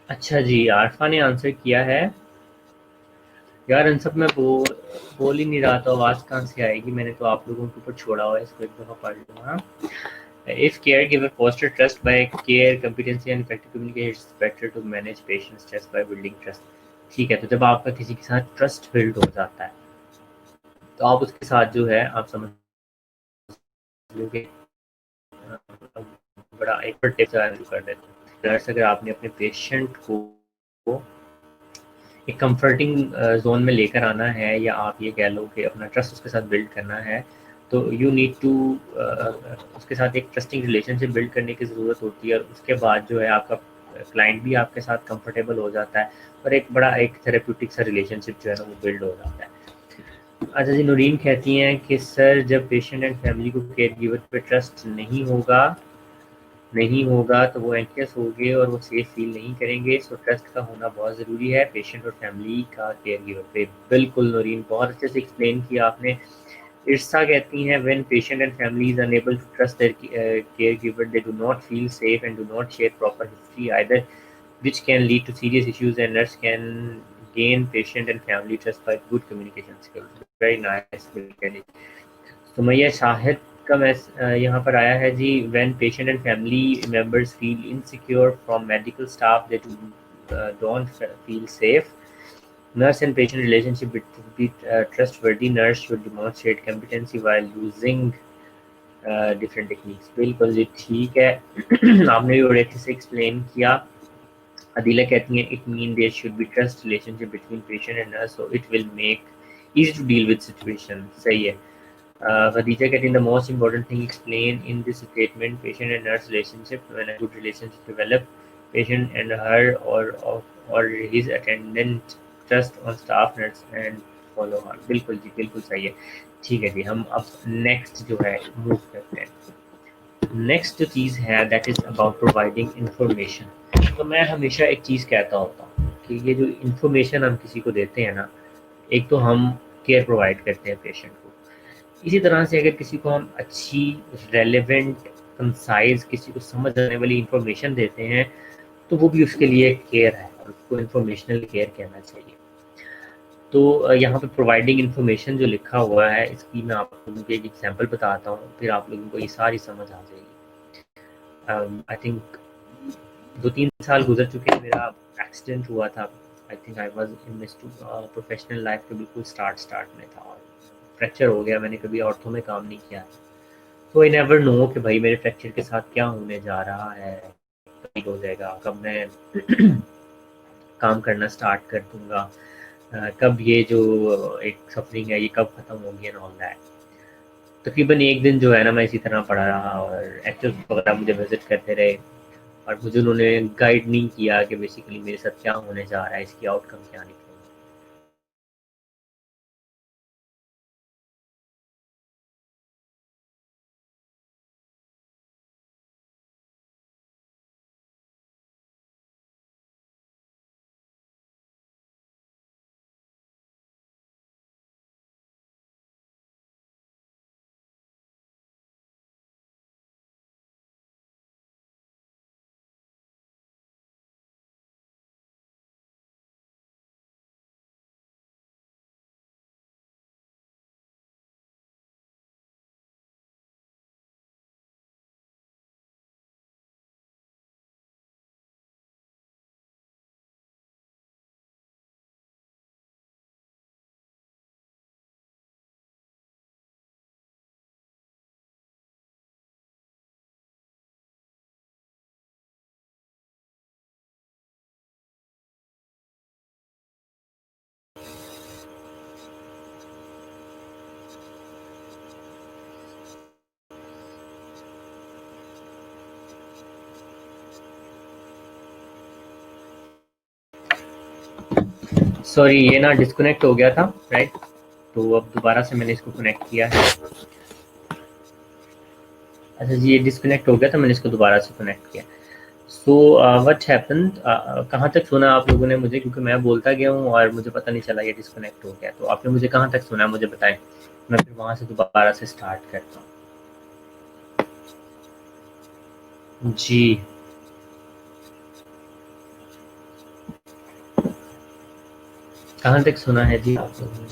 अच्छा जी, आरफा ने आंसर किया है. यार इन सब में बोल ही नहीं रहा, तो आवाज़ कहाँ से आएगी? मैंने तो आप लोगों के ऊपर छोड़ा हुआ है, इसको एक दफ़ा पढ़ लो. हाँ, if caregiver foster trust by care, competency and effective communication, it's better to manage patient stress by building trust. ठीक है, तो जब आपका किसी के साथ ट्रस्ट बिल्ड हो जाता है, तो आप उसके साथ जो है आप समझ लो कि बड़ा एक टिप कर देते हैं. अगर आपने अपने पेशेंट को एक कंफर्टिंग जोन में लेकर आना है, या आप ये कह लो कि अपना ट्रस्ट उसके साथ बिल्ड करना है, तो यू नीड टू उसके साथ एक ट्रस्टिंग रिलेशनशिप बिल्ड करने की ज़रूरत होती है. और उसके बाद जो है आपका क्लाइंट भी आपके साथ कंफर्टेबल हो जाता है और एक बड़ा एक थेरेप्यूटिक सा रिलेशनशिप जो है ना वो बिल्ड हो जाता है. अच्छा जी, नूरीन कहती हैं कि सर जब पेशेंट एंड फैमिली को केयर गिवर पे ट्रस्ट नहीं होगा, नहीं होगा तो वो एंशियस होंगे और वो सेफ फील नहीं करेंगे। सो ट्रस्ट का होना बहुत ज़रूरी है पेशेंट और फैमिली का केयर गिवर पे। बिल्कुल नौरीन, बहुत अच्छे से एक्सप्लेन किया आपने। इर्सा कहती हैं when patient and family is unable to trust their care giver they do not feel safe and do not share proper history either which can lead to serious issues and nurse can gain patient and family trust by good communication skills. Very nice. Sumaiya Shahid का यहाँ पर आया है जी। when patient and family members feel insecure from medical staff that don't feel safe, nurse and patient relationship should be trustworthy. Nurse should demonstrate competency while using different techniques. बिल्कुल जी ठीक है। आपने भी बड़े अच्छे से एक्सप्लेन किया। अदीला कहती हैं it mean there should be trust relationship between patient and nurse so it will make easy to deal with situation. सही है। Khadija getting the most important thing explained in this statement, patient and nurse relationship. When a good relationship develop, patient and her or his attendant trust on staff nurse and follow her. बिल्कुल जी, बिल्कुल सही है। ठीक है जी, हम अब next जो है मूव करते हैं। नेक्स्ट जो चीज़ है that is about providing information. तो मैं हमेशा एक चीज़ कहता होता हूँ कि ये जो इंफॉर्मेशन हम किसी को देते हैं ना, एक तो हम केयर प्रोवाइड करते हैं पेशेंट को, इसी तरह से अगर किसी को हम अच्छी रेलेवेंट कंसाइज किसी को समझ आने वाली इंफॉर्मेशन देते हैं तो वो भी उसके लिए केयर है और उसको इंफॉर्मेशनल केयर कहना चाहिए। तो यहाँ पे प्रोवाइडिंग इंफॉर्मेशन जो लिखा हुआ है इसकी मैं आप लोगों को एक एग्जांपल बताता हूँ, फिर आप लोगों को ये सारी समझ आ जाएगी। आई थिंक 2-3 साल गुजर चुके हैं, मेरा एक्सीडेंट हुआ था। I think I was in my professional life के बिल्कुल स्टार्ट में था और फ्रैक्चर हो गया। मैंने कभी ऑर्थो में काम नहीं किया, तो आई नेवर नो कि भाई मेरे फ्रैक्चर के साथ क्या होने जा रहा है, कब हो जाएगा, कब मैं काम करना स्टार्ट कर दूंगा, कब ये जो एक सफरिंग है ये कब खत्म होगी एंड ऑल दैट। तकरीबन एक दिन जो है ना मैं इसी तरह पड़ा रहा और एक्टर्स वगैरह मुझे विजिट करते रहे और मुझे उन्होंने गाइड नहीं किया कि बेसिकली मेरे साथ क्या होने जा रहा है, इसकी आउटकम क्या निकलेगी। सॉरी, ये ना डिस्कनेक्ट हो गया था, राइट? तो अब दोबारा से मैंने इसको कनेक्ट किया है। अच्छा जी, ये डिस्कनेक्ट हो गया था, मैंने इसको दोबारा से कनेक्ट किया। सो व्हाट हैपेंड, कहाँ तक सुना आप लोगों ने मुझे, क्योंकि मैं बोलता गया हूँ और मुझे पता नहीं चला ये डिस्कनेक्ट हो गया। तो आपने मुझे कहाँ तक सुना मुझे बताएं, मैं फिर वहाँ से दोबारा से स्टार्ट करता हूँ। जी कहाँ तक सुना है जी आप लोगों ने?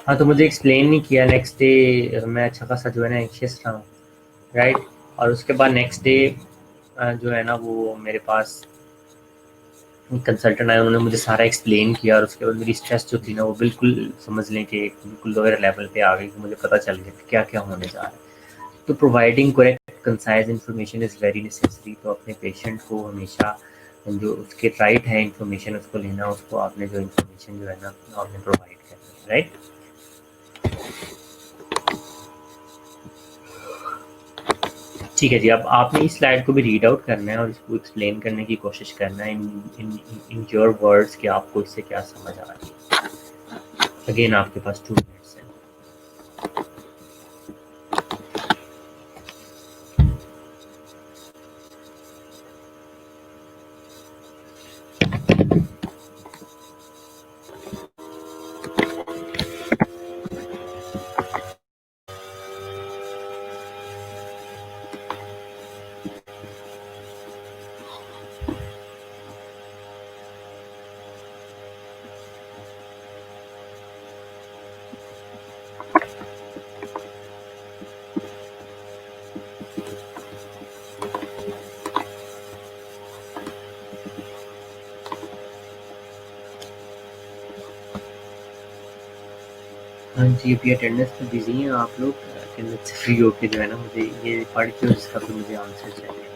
हाँ, तो मुझे एक्सप्लेन नहीं किया। नेक्स्ट डे मैं अच्छा खासा जो है ना एंशियस रहा हूँ, राइट? और उसके बाद नेक्स्ट डे जो है ना वो मेरे पास कंसल्टेंट आए, उन्होंने मुझे सारा एक्सप्लेन किया और उसके बाद मेरी स्ट्रेस जो थी ना वो बिल्कुल समझ लें कि बिल्कुल लोअर लेवल पे आ गई। मुझे पता चल गया कि क्या क्या होने जा रहा है। तो providing correct concise information is very necessary. तो अपने पेशेंट को हमेशा जो उसके राइट है इन्फॉर्मेशन उसको लेना, उसको आपने जो इन्फॉर्मेशन जो है ना आपने प्रोवाइड करना है, राइट? ठीक है जी, अब आपने इस स्लाइड को भी रीड आउट करना है और इसको एक्सप्लेन करने की कोशिश करना है इन योर वर्ड्स कि आपको इससे क्या समझ आ रही है। अगेन आपके पास 2 मिनट्स हैं। हाँ जी, अभी अटेंडेंस में बिजी हैं आप लोग। अटेंडेंस से फ्री होके जो है ना, मुझे ये पढ़ के और इसका फिर मुझे आंसर चाहिए।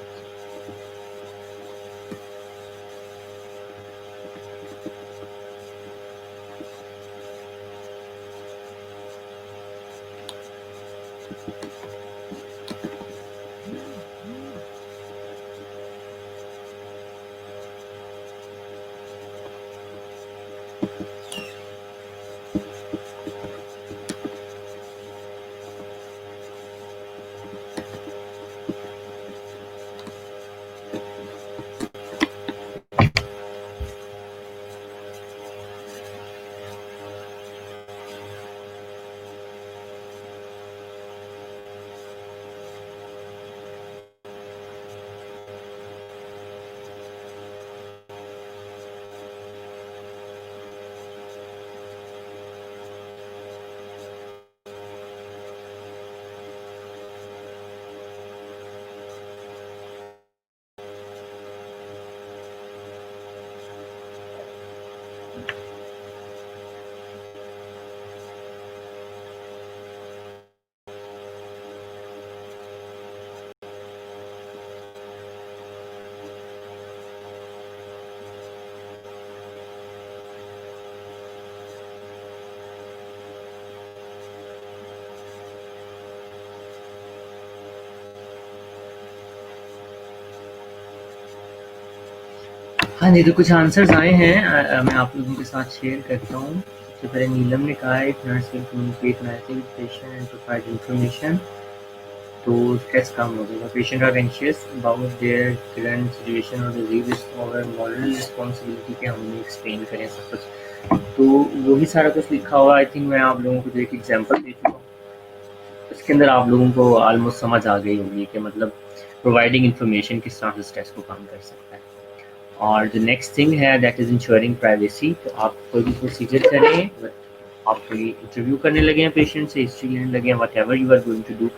हाँ जी, तो कुछ आंसर्स आए हैं, मैं आप लोगों के साथ शेयर करता हूँ। सबसे पहले नीलम ने कहा है, if nurse will communicate nicely with patient and provide information तो स्ट्रेस कम हो जाएगा। Patient are anxious about their current situation और डिजीज और मॉरल रिस्पॉन्सिबिलिटी के हमने एक्सप्लेन करें सब कुछ, तो वही सारा कुछ लिखा हुआ। आई थिंक मैं आप लोगों को एक एग्जांपल दे चुका हूँ, इसके अंदर आप लोगों को ऑलमोस्ट समझ आ गई होगी कि मतलब प्रोवाइडिंग इन्फॉर्मेशन किस तरह से स्ट्रेस को कम कर सकता है। और जो नेक्स्ट थिंग है दैट इज़ इंश्योरिंग प्राइवेसी। तो आप कोई भी प्रोसीजर करें, आप कोई इंटरव्यू करने लगे हैं पेशेंट से, हिस्ट्री लेने लगे हैं, whatever you are going to do,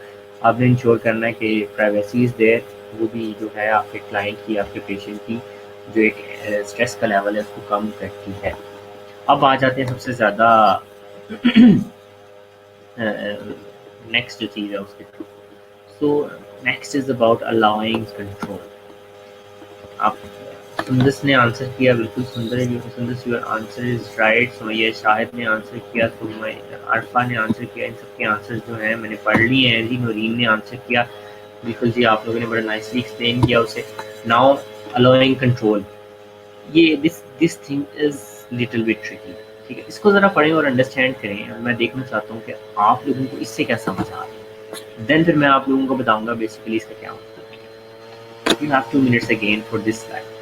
आपने इंश्योर करना है कि प्राइवेसी इज़ देयर। वो भी जो है आपके क्लाइंट की, आपके पेशेंट की जो एक स्ट्रेस का लेवल है उसको कम करती है। अब आ जाते हैं सबसे ज़्यादा नेक्स्ट जो चीज़ है उसके तरफ। So next is about allowing control. आप सुंदस ने आंसर किया, बिल्कुल सुंदर है। Sundas your answer is right. Sumaiya Shahid ने आंसर किया, अरफा ने आंसर किया। इन सब के आंसर जो हैं मैंने पढ़ लिए हैं जी। नौरीन ने आंसर किया, बिल्कुल जी, आप लोगों ने बड़ा नाइसली एक्सप्लेन किया उसे। नाउ अलाउइंग कंट्रोल, ये this thing is little bit tricky. ठीक है, इसको ज़रा पढ़ें और अंडरस्टैंड करें। मैं देखना चाहता हूँ कि आप लोगों को इससे क्या समझ आ रही है, देन फिर मैं आप लोगों को बताऊंगा बेसिकली इसका क्या मतलब है। You have 2 minutes again for this slide.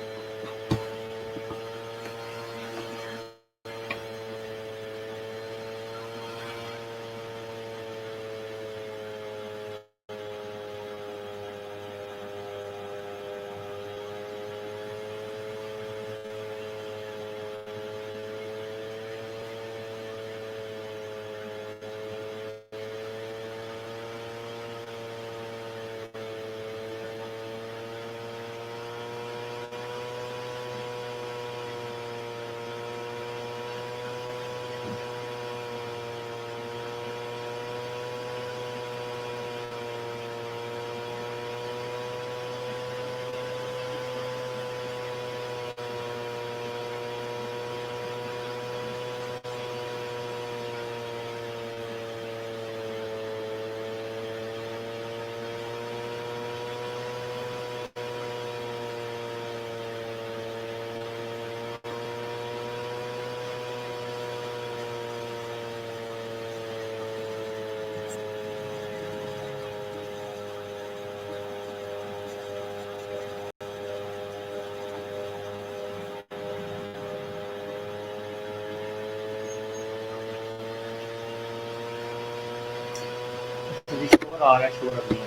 आपका आ रहा है शोर अभी?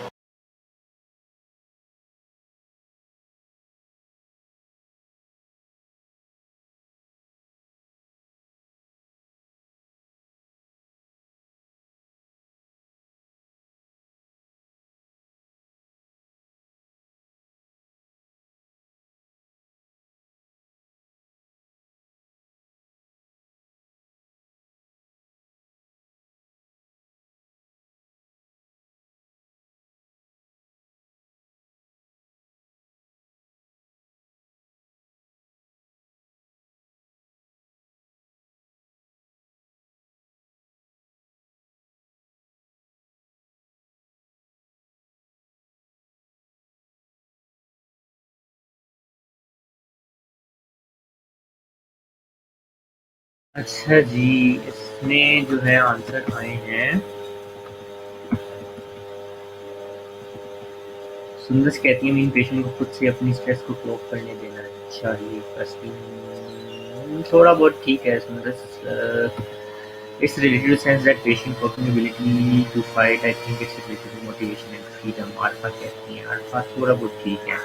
अच्छा जी, इसमें जो है आंसर आए हैं। सुंदर कहती है मीन पेशेंट को खुद से अपनी स्ट्रेस को कोप करने देना चाहिए। फर्स्टली थोड़ा बहुत ठीक है सुंदर। It's related to sense that patient coping ability to fight. I think it's related to motivation and freedom. Alpha कहती हैं, अल्फा थोड़ा बहुत ठीक है।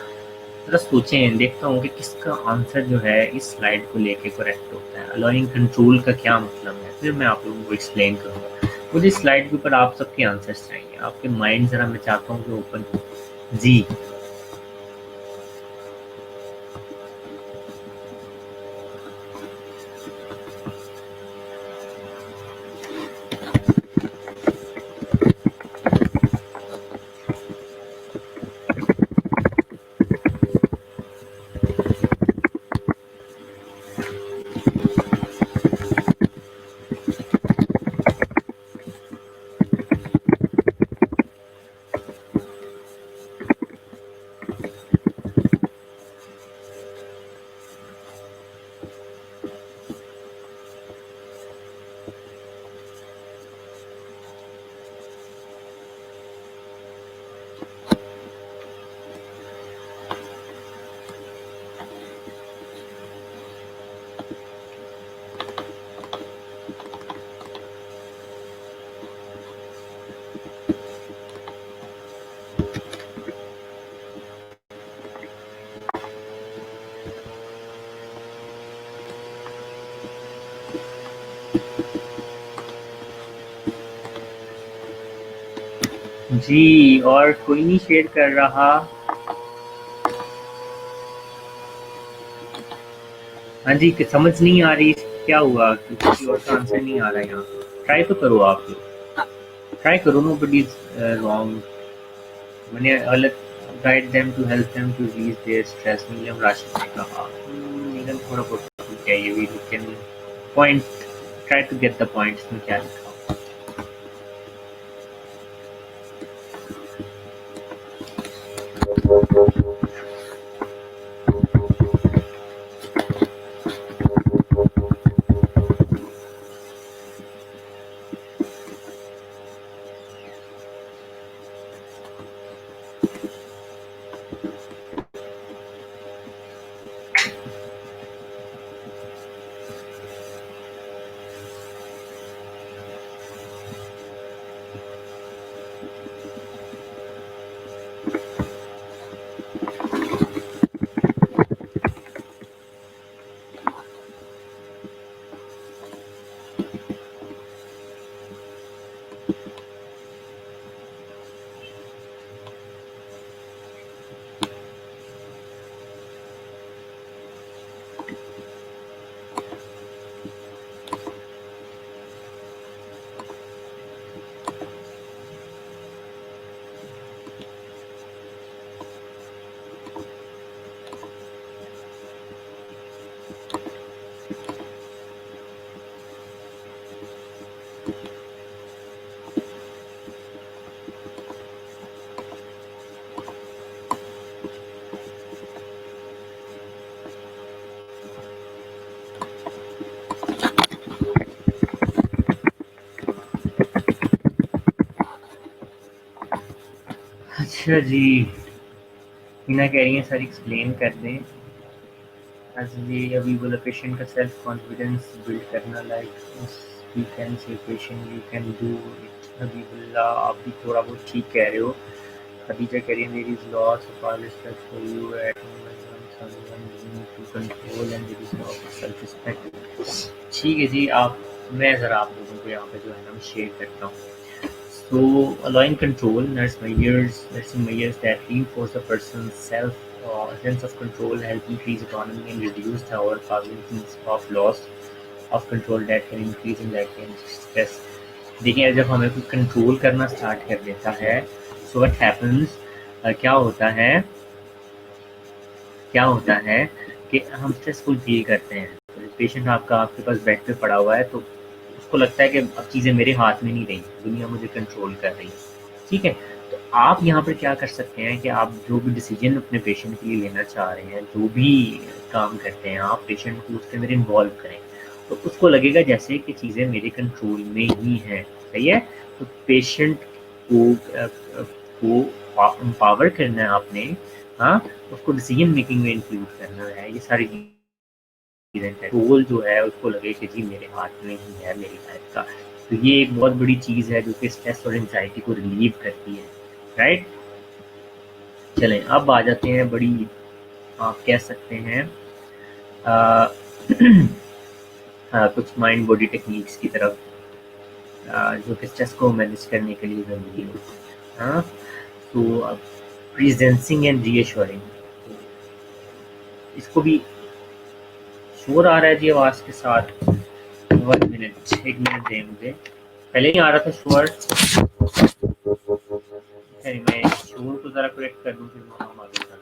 जरा सोचें, देखता हूँ कि किसका आंसर जो है इस स्लाइड को लेके करेक्ट होता है। अलाउइंग कंट्रोल का क्या मतलब है, फिर मैं आप लोगों को एक्सप्लेन करूँगा। मुझे इस स्लाइड के ऊपर आप सबके आंसर्स चाहिए, आपके माइंड जरा मैं चाहता हूँ कि ओपन हो। जी जी, और कोई नहीं शेयर कर रहा। हाँ जी, समझ नहीं आ रही क्या हुआ, किसी और का आंसर नहीं आ रहा है यहाँ। ट्राई तो करो आप लोग, ट्राई करो। No but is wrong. मैंने अलग guide them to help them to release their stress. Neelam Rashid ने कहा। नीलम थोड़ा बहुत ठीक है, ये भी can point, try to get the points में क्या लिखा। अच्छा जी, मीना कह रही है सर एक्सप्लेन कर दें। अच्छा जी, अभी बोला पेशेंट का सेल्फ कॉन्फिडेंस बिल्ड करना, like we can say patient you can do it. Habibullah, आप भी थोड़ा बहुत ठीक कह रहे हो। खदीजा कह रही है मेरी is loss of all respect for you at to control and this loss of self respect. ठीक है जी, आप मैं ज़रा आप लोगों को यहाँ पे जो है ना शेयर करता हूँ। So, allowing control, there's some measures that reinforce a person's sense of control, help increase autonomy and reduce the overpowering of loss of control that can increase anxiety and stress. देखिए, जब हमें कोई control करना start कर देता है, so what happens, क्या होता है क्या होता है कि हम स्ट्रेसफुल फील करते हैं। पेशेंट आपका आपके पास बेड पे पड़ा हुआ है, तो उसको लगता है कि अब चीज़ें मेरे हाथ में नहीं रही, दुनिया मुझे कंट्रोल कर रही है। ठीक है, तो आप यहाँ पर क्या कर सकते हैं कि आप जो भी डिसीजन अपने पेशेंट के लिए लेना चाह रहे हैं, जो भी काम करते हैं, आप पेशेंट को उसके अंदर इन्वॉल्व करें, तो उसको लगेगा जैसे कि चीज़ें मेरे कंट्रोल में ही हैं। सही है, तो पेशेंट को एम्पावर करना है आपने। हाँ, उसको डिसीजन मेकिंग में इंक्लूड करना है, ये सारी चीज़ें। कंट्रोल जो है उसको लगे कि जी मेरे हाथ में ही है मेरी लाइफ का। तो ये एक बहुत बड़ी चीज़ है जो कि स्ट्रेस और एंजाइटी को रिलीव करती है। राइट, चलें अब आ जाते हैं बड़ी, आप कह सकते हैं कुछ माइंड बॉडी टेक्निक्स की तरफ, जो कि स्ट्रेस को मैनेज करने के लिए ज़रूरी हो। हाँ, तो प्रेजेंसिंग एंड रीअश्योरिंग, इसको भी शोर आ रहा है जी आवाज़ के साथ। 1 मिनट, 1 मिनट दें मुझे, पहले नहीं आ रहा था शोर। मैं शोर को ज़रा करेक्ट कर दूँ, फिर हम आगे चलते हैं।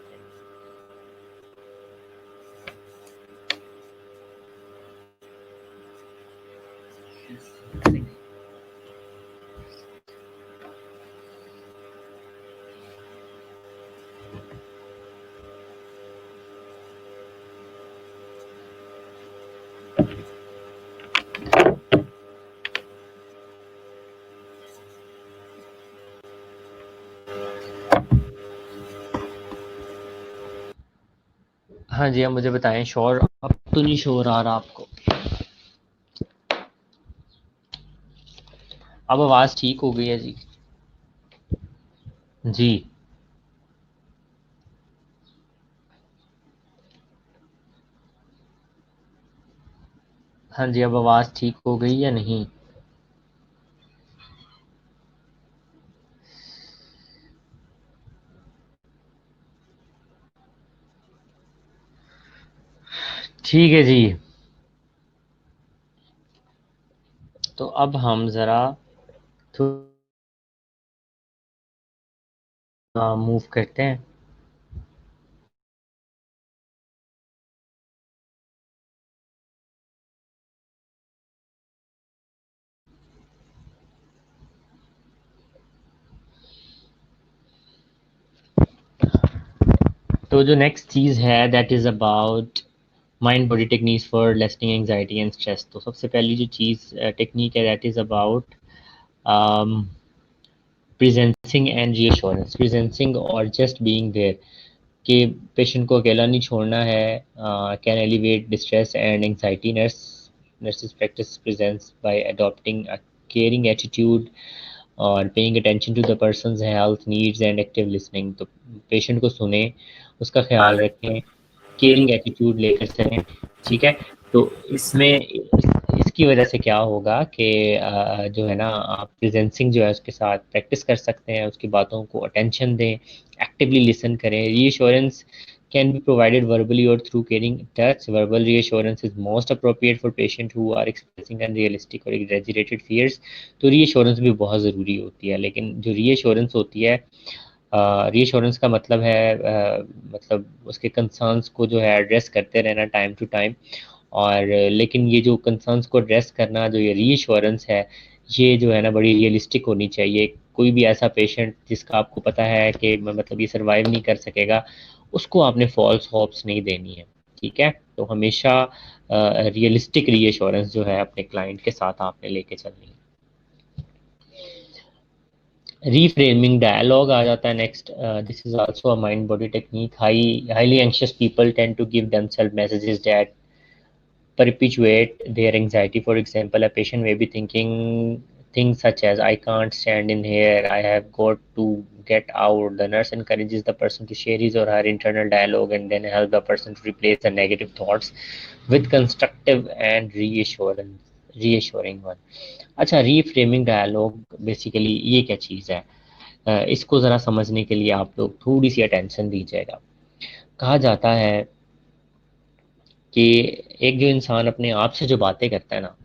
हाँ जी, आप मुझे बताएं, शोर अब तो नहीं शोर आ रहा आपको? अब आवाज़ ठीक हो गई है जी? जी हाँ जी, अब आवाज़ ठीक हो गई या नहीं? ठीक है जी, तो अब हम ज़रा मूव करते हैं। तो जो नेक्स्ट चीज़ है that is about mind body techniques for lessening anxiety and stress. तो सबसे पहली जो चीज़ टेक्निक है that is about presencing and reassurance. Presencing और जस्ट बीइंग देयर, कि पेशेंट को अकेला नहीं छोड़ना है। Can elevate distress and anxiety. Nurses practice presence by adopting a caring attitude और paying attention to the person's health needs and active listening. तो patient को सुने, उसका ख्याल रखें, केयरिंग एटीट्यूड लेकर चलें। ठीक है, तो इसकी वजह से क्या होगा कि जो है ना, आप प्रेजेंसिंग जो है उसके साथ प्रैक्टिस कर सकते हैं, उसकी बातों को अटेंशन दें, एक्टिवली लिसन करें। Reassurance can be provided verbally or through caring touch. Verbal reassurance is most appropriate for patients who are expressing unrealistic or exaggerated fears. तो रीअश्योरेंस भी बहुत ज़रूरी होती है, लेकिन जो रीअश्योरेंस होती है, रीअश्योरेंस का मतलब है मतलब उसके कंसर्न्स को जो है एड्रेस करते रहना टाइम टू टाइम। और लेकिन ये जो कंसर्न्स को एड्रेस करना, जो ये रीअश्योरेंस है, ये जो है ना बड़ी रियलिस्टिक होनी चाहिए। कोई भी ऐसा पेशेंट जिसका आपको पता है कि मतलब ये सर्वाइव नहीं कर सकेगा, उसको आपने फॉल्स होप्स नहीं देनी है। ठीक है, तो हमेशा रियलिस्टिक रीअश्योरेंस जो है अपने क्लाइंट के साथ आपने लेके चलनी है। रीफ्रेमिंग डायलॉग आ जाता है next. This is also a mind body technique. Highly anxious people tend to give themselves messages that perpetuate their anxiety. For example, a patient may be thinking things such as I can't stand in here, I have got to get out. The nurse encourages the person to share his or her internal dialogue and then help the person to replace the negative thoughts with constructive and reassuring one. अच्छा, reframing dialogue basically ये क्या चीज़ है? इसको ज़रा समझने के लिए आप लोग थोड़ी सी अटेंशन दीजिएगा। कहा जाता है कि एक जो इंसान अपने आप से जो बातें करता है ना,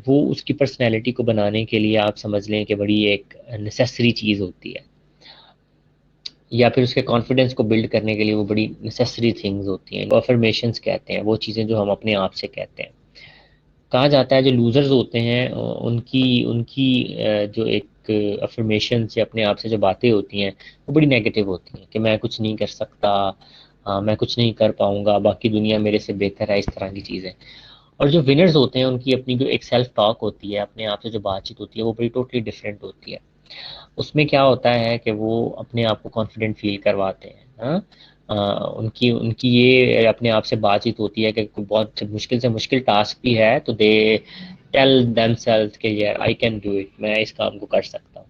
वो उसकी पर्सनैलिटी को बनाने के लिए आप समझ लें कि बड़ी एक नेसेसरी चीज़ होती है, या फिर उसके कॉन्फिडेंस को बिल्ड करने के लिए वो बड़ी नेसेसरी थिंग्स होती हैं। अफर्मेशंस कहते हैं वो चीज़ें जो हम अपने आप से कहते हैं। कहा जाता है जो लूजर्स होते हैं उनकी उनकी जो एक अफर्मेशन से अपने आप से जो बातें होती हैं वो बड़ी नेगेटिव होती हैं कि मैं कुछ नहीं कर सकता, मैं कुछ नहीं कर पाऊंगा, बाकी दुनिया मेरे से बेहतर है, इस तरह की चीज़ें। और जो विनर्स होते हैं उनकी अपनी जो एक सेल्फ टॉक होती है, अपने आप से जो बातचीत होती है, वो बड़ी टोटली डिफरेंट होती है। उसमें क्या होता है कि वो अपने आप को कॉन्फिडेंट फील करवाते हैं। हाँ, उनकी उनकी ये अपने आप से बातचीत होती है कि कोई बहुत मुश्किल टास्क भी है तो दे टेल देमसेल्व्स कि यार आई कैन डू इट, मैं इस काम को कर सकता हूँ।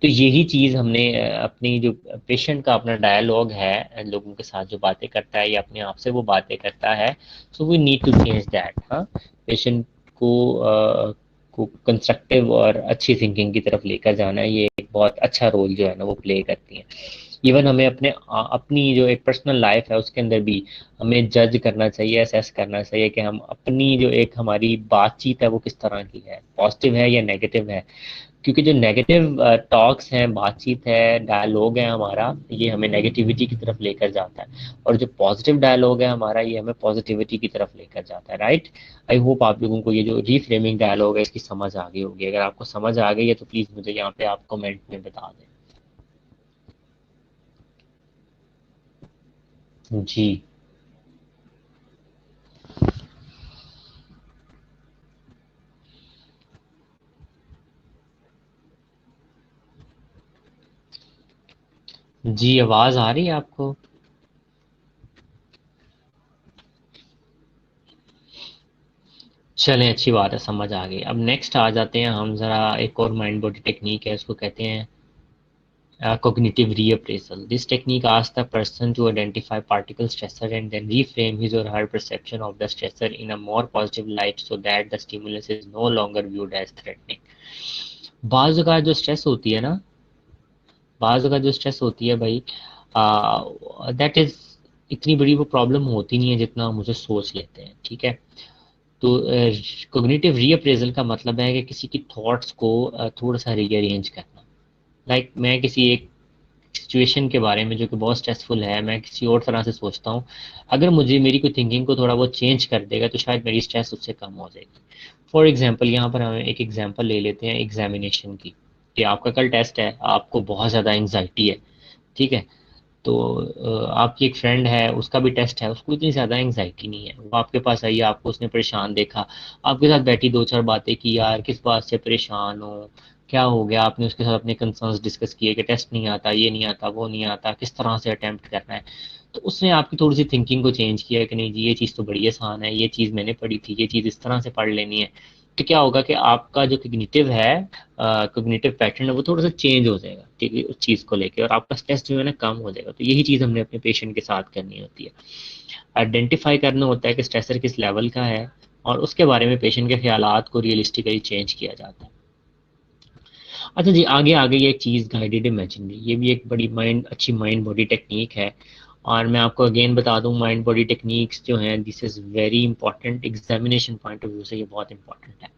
तो यही चीज़ हमने अपनी जो पेशेंट का अपना डायलॉग है, लोगों के साथ जो बातें करता है या अपने आप से वो बातें करता है, so we need to change that. हाँ, पेशेंट को को कंस्ट्रक्टिव और अच्छी थिंकिंग की तरफ लेकर जाना है, ये एक बहुत अच्छा रोल जो है ना वो प्ले करती है। इवन हमें अपनी जो एक पर्सनल लाइफ है उसके अंदर भी हमें जज करना चाहिए, असेस करना चाहिए कि हम अपनी जो एक हमारी बातचीत है वो किस तरह की है, पॉजिटिव है या नेगेटिव है। क्योंकि जो नेगेटिव टॉक्स हैं, बातचीत है, डायलॉग है हमारा, ये हमें नेगेटिविटी की तरफ लेकर जाता है, और जो पॉजिटिव डायलॉग है हमारा, ये हमें पॉजिटिविटी की तरफ लेकर जाता है। राइट। आई होप आप लोगों को ये जो रीफ्रेमिंग डायलॉग है इसकी समझ आ गई होगी। अगर आपको समझ आ गई है तो प्लीज़ मुझे यहाँ पे आप कमेंट में बता दें। जी। जी, आवाज़ आ रही है आपको? चलें, अच्छी बात है, समझ आ गई। अब नेक्स्ट आ जाते हैं हम ज़रा, एक और माइंड बॉडी टेक्निक है, उसको कहते हैं cognitive reappraisal. This technique asks the person to identify particle stressor and then reframe his or her perception of the stressor in a more positive light so that the stimulus is no longer viewed as threatening. बाज़ का जो stress होती है ना, बाज़ का जो stress होती है भाई, दैट इज़ इतनी बड़ी वो प्रॉब्लम होती नहीं है जितना हम मुझे सोच लेते हैं। ठीक है। तो कोग्निटिव रीअप्रेजल का मतलब है कि किसी की थॉट्स को थोड़ा सा रीअरेंज करना। लाइक मैं किसी एक सिचुएशन के बारे में जो कि बहुत स्ट्रेसफुल है, मैं किसी और तरह से सोचता हूँ, अगर मुझे मेरी कोई थिंकिंग को थोड़ा बहुत चेंज कर देगा तो शायद मेरी स्ट्रेस उससे कम हो जाएगी। फॉर एग्जांपल, यहाँ पर हम एक एग्जांपल ले लेते हैं एग्जामिनेशन की, कि आपका कल टेस्ट है, आपको बहुत ज़्यादा एंग्जाइटी है। ठीक है। तो आपकी एक फ्रेंड है, उसका भी टेस्ट है, उसको इतनी ज़्यादा एंग्जाइटी नहीं है, वो आपके पास आई, आपको उसने परेशान देखा, आपके साथ बैठी, दो चार बातें की, यार किस बात से परेशान हो, क्या हो गया, आपने उसके साथ अपने कंसर्न्स डिस्कस किए कि टेस्ट नहीं आता, ये नहीं आता, वो नहीं आता, किस तरह से अटेम्प्ट करना है। तो उसने आपकी थोड़ी सी थिंकिंग को चेंज किया कि नहीं जी, ये चीज़ तो बड़ी आसान है, ये चीज़ मैंने पढ़ी थी, ये चीज़ इस तरह से पढ़ लेनी है। तो क्या होगा कि आपका जो कॉग्निटिव है, कॉग्निटिव पैटर्न है, वो थोड़ा सा चेंज हो जाएगा, ठीक है, उस चीज़ को लेके, और आपका स्ट्रेस जो है ना कम हो जाएगा। तो यही चीज़ हमने अपने पेशेंट के साथ करनी होती है। आइडेंटिफाई करना होता है कि स्ट्रेसर किस लेवल का है, और उसके बारे में पेशेंट के ख्यालात को रियलिस्टिकली चेंज किया जाता है। अच्छा जी, आगे आगे ये एक चीज़ गाइडेड इमेजिनरी, ये भी एक बड़ी अच्छी माइंड बॉडी टेक्निक है। और मैं आपको अगेन बता दूं, माइंड बॉडी टेक्निक्स जो हैं, this is very important, examination point of view से ये बहुत इंपॉर्टेंट है।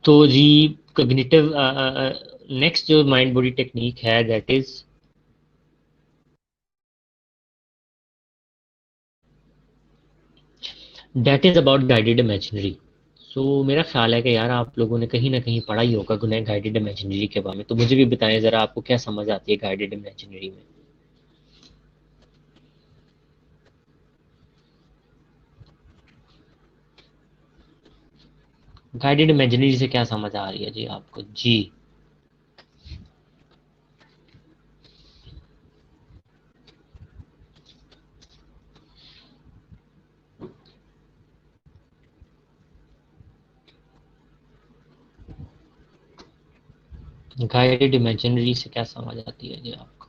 तो जी, कॉग्निटिव नेक्स्ट जो माइंड बॉडी टेक्निक है, that is about guided imaginary. So मेरा ख्याल है कि यार आप लोगों ने कहीं ना कहीं पढ़ा ही होगा गुना गाइडेड इमेजिनरी के बारे में, तो मुझे भी बताएं ज़रा, आपको क्या समझ आती है गाइडेड इमेजिनरी में? गाइडेड इमेजिनरी से क्या समझ आ रही है जी आपको? जी। गाइडेड इमेजिनरी से क्या समझ आती है जी आपको?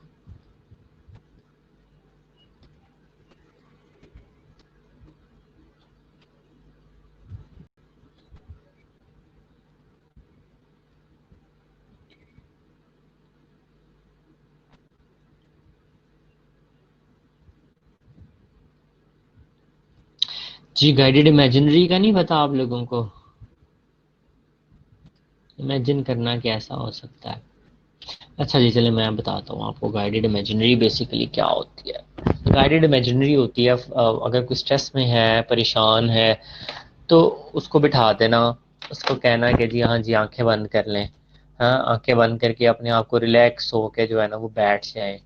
जी गाइडेड इमेजिनरी का नहीं पता आप लोगों को? इमेजिन करना कैसा हो सकता है? अच्छा जी, चलिए मैं बताता हूँ आपको गाइडेड इमेजिनरी बेसिकली क्या होती है। गाइडेड इमेजिनरी होती है अगर कोई स्ट्रेस में है, परेशान है, तो उसको बिठा देना, उसको कहना कि जी हाँ जी आंखें बंद कर लें। हाँ, आंखें बंद करके अपने आप को रिलैक्स होके जो है ना वो बैठ जाए।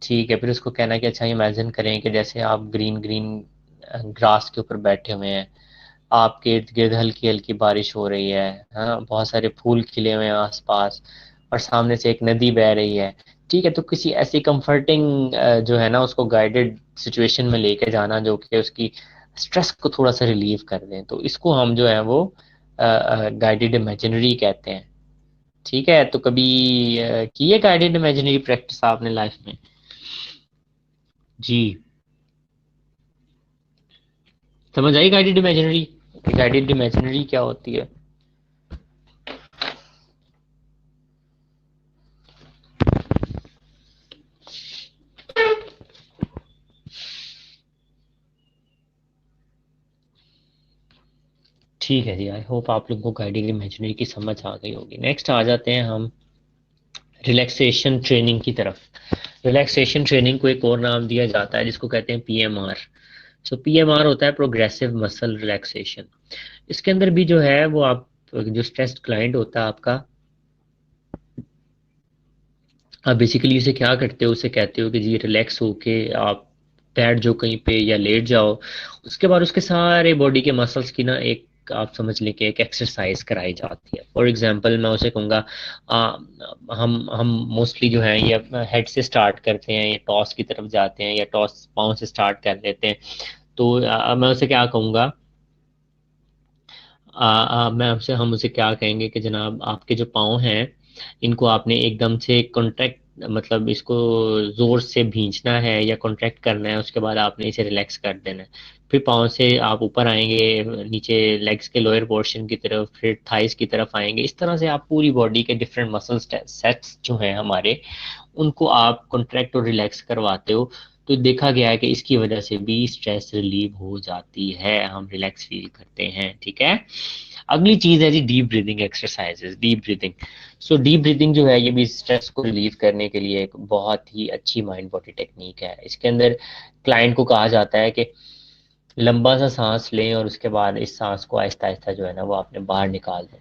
ठीक है, फिर उसको कहना कि अच्छा इमेजिन करें कि जैसे आप ग्रीन ग्रीन ग्रास के ऊपर बैठे हुए हैं, आपके इर्द गिर्द हल्की हल्की बारिश हो रही है, हाँ बहुत सारे फूल खिले हुए हैं आसपास, और सामने से एक नदी बह रही है। ठीक है, तो किसी ऐसी कंफर्टिंग जो है ना उसको गाइडेड सिचुएशन में लेके जाना जो कि उसकी स्ट्रेस को थोड़ा सा रिलीव कर दें, तो इसको हम जो है वो गाइडेड इमेजिनरी कहते हैं। ठीक है, तो कभी की है गाइडेड इमेजिनरी प्रैक्टिस आपने लाइफ में? जी, समझ आई गाइडेड इमेजिनरी? गाइडेड इमेजिनरी क्या होती है? ठीक है जी, आई होप आप लोगों को गाइडेड इमेजिनरी की समझ आ गई होगी। नेक्स्ट आ जाते हैं हम रिलैक्सेशन ट्रेनिंग की तरफ। रिलैक्सेशन ट्रेनिंग को एक और नाम दिया जाता है जिसको कहते हैं पीएमआर। सो पीएमआर होता है प्रोग्रेसिव मसल रिलैक्सेशन। इसके अंदर भी जो है वो आप जो स्ट्रेस्ड क्लाइंट होता है आपका, आप बेसिकली उसे क्या करते हो, उसे कहते हो कि जी रिलैक्स होके आप बैठ जाओ कहीं पे या लेट जाओ। उसके बाद उसके सारे बॉडी के मसल्स की ना एक आप समझ लें कि एक एक्सरसाइज कराई जाती है। फॉर एग्जांपल मैं उसे कहूँगा, हम मोस्टली जो है ये हेड से स्टार्ट करते हैं या टॉस की तरफ जाते हैं या टॉस पाँव से स्टार्ट कर लेते हैं। तो मैं उसे क्या कहूँगा, मैं आपसे हम उसे क्या कहेंगे कि जनाब आपके जो पाँव हैं इनको आपने एकदम से कॉन्ट्रैक्ट, मतलब इसको जोर से भींचना है या कॉन्ट्रैक्ट करना है, उसके बाद आपने इसे रिलैक्स कर देना है। फिर पाँव से आप ऊपर आएंगे नीचे लेग्स के लोअर पोर्शन की तरफ, फिर थाइस की तरफ आएंगे। इस तरह से आप पूरी बॉडी के डिफरेंट मसल सेट्स जो हैं हमारे, उनको आप कॉन्ट्रैक्ट और रिलैक्स करवाते हो। तो देखा गया है कि इसकी वजह से भी स्ट्रेस रिलीव हो जाती है, हम रिलैक्स फील करते हैं। ठीक है, अगली चीज है जी deep breathing exercises. Deep breathing, so deep breathing जो है ये भी स्ट्रेस को रिलीव करने के लिए एक बहुत ही अच्छी माइंड बॉडी टेक्निक है। इसके अंदर क्लाइंट को कहा जाता है कि लंबा सा सांस लें और उसके बाद इस सांस को आहिस्ता आहिस्ता जो है ना वो आपने बाहर निकाल दें।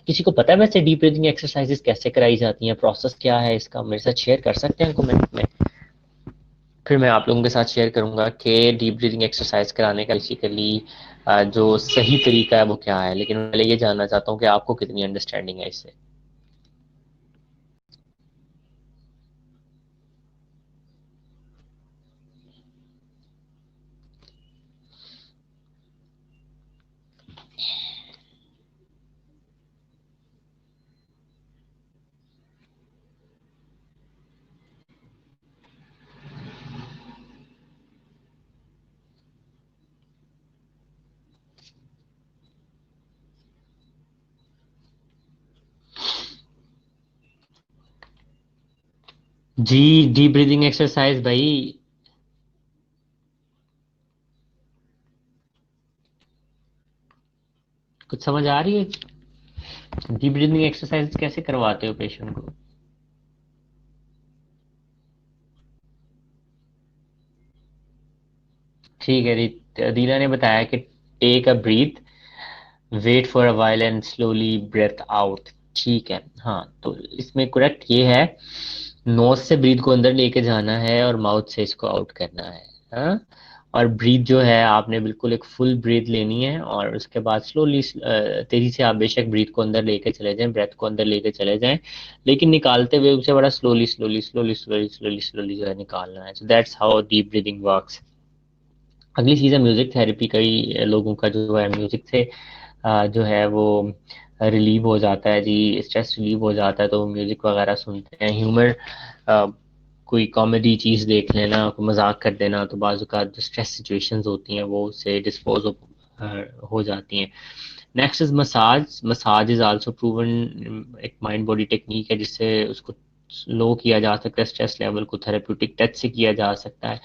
किसी को पता है वैसे डीप ब्रीदिंग एक्सरसाइजेस कैसे कराई जाती हैं, प्रोसेस क्या है इसका, मेरे साथ शेयर कर सकते हैं कमेंट में? फिर मैं आप लोगों के साथ शेयर करूंगा कि डीप ब्रीदिंग एक्सरसाइज कराने का बेसिकली जो सही तरीका है वो क्या है, लेकिन पहले ये जानना चाहता हूँ कि आपको कितनी अंडरस्टैंडिंग है इससे। जी, डीप ब्रीदिंग एक्सरसाइज भाई, कुछ समझ आ रही है? डीप ब्रीदिंग एक्सरसाइज कैसे करवाते हो पेशेंट को? ठीक है, दीना ने बताया कि take a breath, wait for a while and slowly breathe out. ठीक है, हाँ तो इसमें करेक्ट ये है, नोज से ब्रीथ को अंदर लेके जाना है और माउथ से इसको आउट करना है। हाँ, और ब्रीथ जो है आपने बिल्कुल एक फुल ब्रीथ लेनी है और उसके बाद स्लोली तेजी से आप बेशक ब्रीथ को अंदर लेके चले जाएं, ब्रेथ को अंदर लेके चले जाएं, लेकिन निकालते हुए उसे बड़ा slowly slowly slowly slowly slowly slowly जो है निकालना है। So that's how deep breathing works. अगली चीज़ है म्यूजिक थेरेपी। कई लोगों का जो है म्यूजिक से जो है वो रिलीव हो जाता है जी, स्ट्रेस रिलीव हो जाता है तो म्यूज़िक वगैरह सुनते हैं, ह्यूमर कोई कॉमेडी चीज़ देख लेना, कोई मजाक कर देना, तो बाज़ औक़ात जो स्ट्रेस सिचुएशंस होती हैं वो उससे डिस्पोज हो जाती हैं। Next is massage. Massage is also proven एक माइंड बॉडी टेक्निक है जिससे उसको लो किया जा सकता है, स्ट्रेस लेवल को थेरेप्यूटिक टच से किया जा सकता है।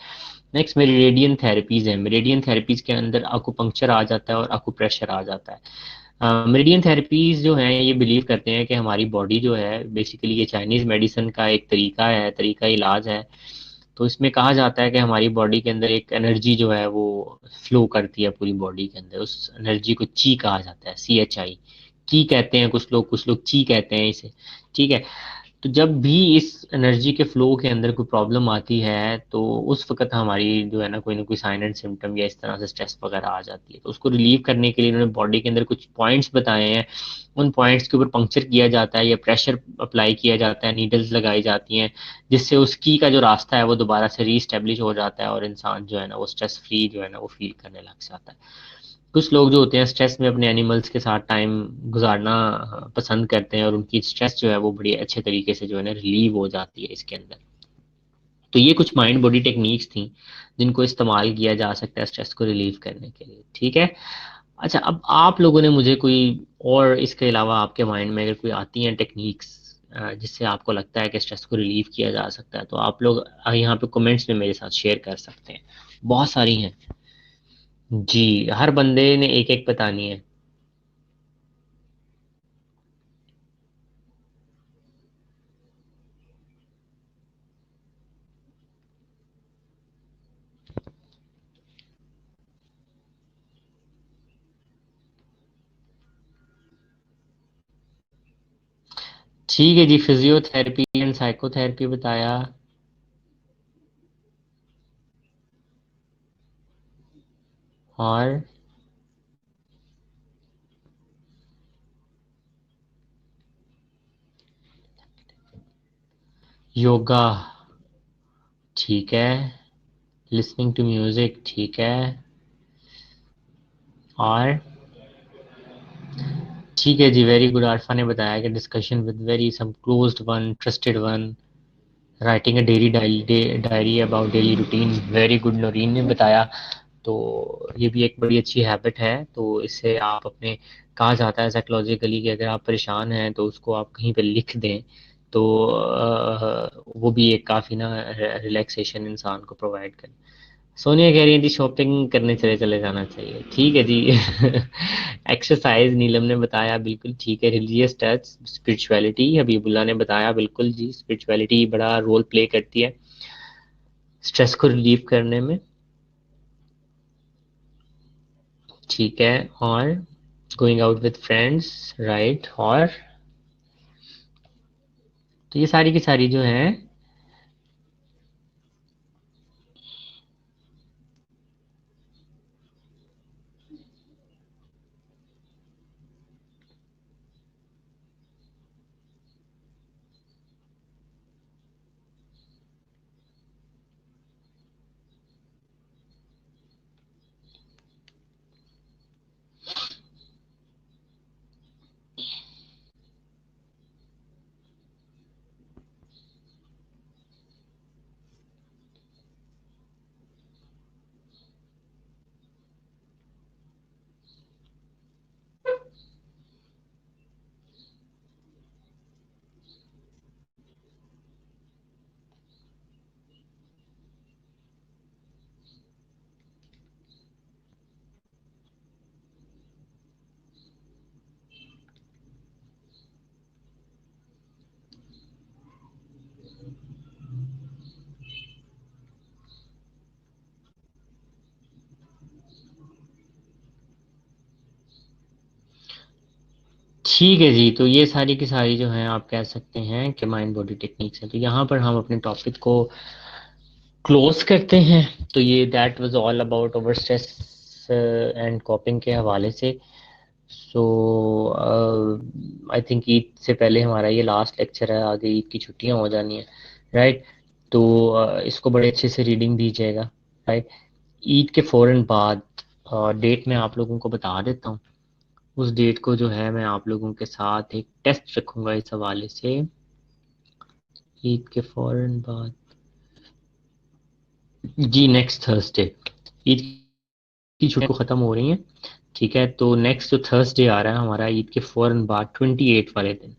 नेक्स्ट मेरिडियन थेरेपीज है। मेरिडियन थेरेपीज के अंदर आकुपंक्चर आ जाता है और आकुप्रेशर आ जाता है। मेरिडियन थेरेपीज जो हैं ये बिलीव करते हैं कि हमारी बॉडी जो है, बेसिकली ये चाइनीज मेडिसिन का एक तरीका है, तरीका इलाज है। तो इसमें कहा जाता है कि हमारी बॉडी के अंदर एक एनर्जी जो है वो फ्लो करती है पूरी बॉडी के अंदर, उस एनर्जी को ची कहा जाता है, CHI। की कहते हैं कुछ लोग ची कहते हैं इसे, ठीक है। तो जब भी इस एनर्जी के फ्लो के अंदर कोई प्रॉब्लम आती है तो उस वक्त हमारी जो है ना कोई साइन एंड सिम्टम या इस तरह से स्ट्रेस वगैरह आ जाती है, तो उसको रिलीव करने के लिए उन्होंने बॉडी के अंदर कुछ पॉइंट्स बताए हैं। उन पॉइंट्स के ऊपर पंक्चर किया जाता है या प्रेशर अप्लाई किया जाता है, नीडल्स लगाई जाती हैं, जिससे उस की का जो रास्ता है वो दोबारा से रीस्टेब्लिश हो जाता है और इंसान जो है ना वो स्ट्रेस फ्री जो है ना वो फील करने लग जाता है। कुछ लोग जो होते हैं स्ट्रेस में अपने एनिमल्स के साथ टाइम गुजारना पसंद करते हैं और उनकी स्ट्रेस जो है वो बड़ी अच्छे तरीके से जो है ना रिलीव हो जाती है इसके अंदर। तो ये कुछ माइंड बॉडी टेक्निक्स थी जिनको इस्तेमाल किया जा सकता है स्ट्रेस को रिलीव करने के लिए, ठीक है। अच्छा, अब आप लोगों ने मुझे कोई और इसके अलावा आपके माइंड में अगर कोई आती हैं टेक्निक्स जिससे आपको लगता है कि स्ट्रेस को रिलीव किया जा सकता है, तो आप लोग यहाँ पे कमेंट्स में मेरे साथ शेयर कर सकते हैं। बहुत सारी हैं जी, हर बंदे ने एक एक बतानी है। ठीक है जी, फिजियोथेरेपी एंड साइकोथेरेपी बताया। और योगा, ठीक है। लिसनिंग टू म्यूजिक, ठीक है। और ठीक है जी, वेरी गुड। आरफा ने बताया कि discussion with very some closed one, trusted one, writing a daily diary about daily routine, very good. Naureen ने बताया, तो ये भी एक बड़ी अच्छी हैबिट है। तो इससे आप अपने, कहा जाता है साइकोलॉजिकली कि अगर आप परेशान हैं तो उसको आप कहीं पे लिख दें, तो वो भी एक काफ़ी ना रिलैक्सेशन इंसान को प्रोवाइड करे। सोनिया कह रही थी शॉपिंग करने चले चले जाना चाहिए, ठीक है जी। एक्सरसाइज नीलम ने बताया, बिल्कुल ठीक है। रिलीजियस टच, स्पिरिचुअलिटी हबीबुल्ला ने बताया, बिल्कुल जी, स्पिरिचुअलिटी बड़ा रोल प्ले करती है स्ट्रेस को रिलीव करने में, ठीक है। और going out with friends, right. और तो ये सारी की सारी जो है। ठीक है जी, तो ये सारी की सारी जो है आप कह सकते हैं कि माइंड बॉडी टेक्निक्स है। तो यहाँ पर हम अपने टॉपिक को क्लोज करते हैं। तो ये that was all about over stress and कॉपिंग के हवाले से। सो आई थिंक ईद से पहले हमारा ये लास्ट लेक्चर है, आगे ईद की छुट्टियां हो जानी है, राइट। तो इसको बड़े अच्छे से रीडिंग दीजिएगा, राइट। ईद के फ़ौरन बाद डेट मैं आप लोगों को बता देता हूँ। उस डेट को जो है मैं आप लोगों के साथ एक टेस्ट रखूंगा इस हवाले से, ईद के फौरन बाद। जी नेक्स्ट थर्सडे, ईद की छुट्टी ख़त्म हो रही है, ठीक है। तो नेक्स्ट जो थर्सडे आ रहा है हमारा ईद के फौरन बाद 28 वाले दिन,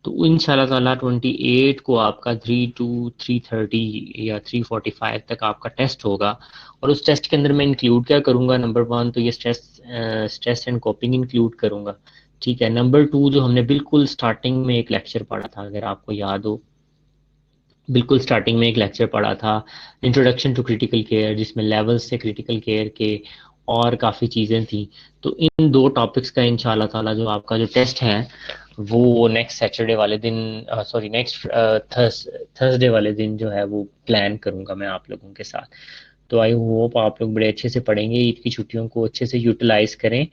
तो इंशाल्लाह ताला 28 को आपका 3 to 3:30 या 3:45 तक आपका टेस्ट होगा। और उस टेस्ट के अंदर मैं इंक्लूड क्या करूँगा, नंबर वन तो ये स्ट्रेस एंड कॉपिंग इंक्लूड करूँगा, ठीक है। नंबर टू, जो हमने बिल्कुल स्टार्टिंग में एक लेक्चर पढ़ा था, अगर आपको याद हो, बिल्कुल स्टार्टिंग में एक लेक्चर पढ़ा था, इंट्रोडक्शन टू क्रिटिकल केयर, जिसमें लेवल्स से क्रिटिकल केयर के और काफ़ी चीज़ें थी। तो इन दो टॉपिक्स का इंशाल्लाह ताला जो आपका जो टेस्ट है वो नेक्स्ट सैटरडे वाले दिन, सॉरी नेक्स्ट थर्सडे वाले दिन जो है वो प्लान करूँगा मैं आप लोगों के साथ। तो आई होप आप लोग बड़े अच्छे से पढ़ेंगे, ईद की छुट्टियों को अच्छे से यूटिलाइज करें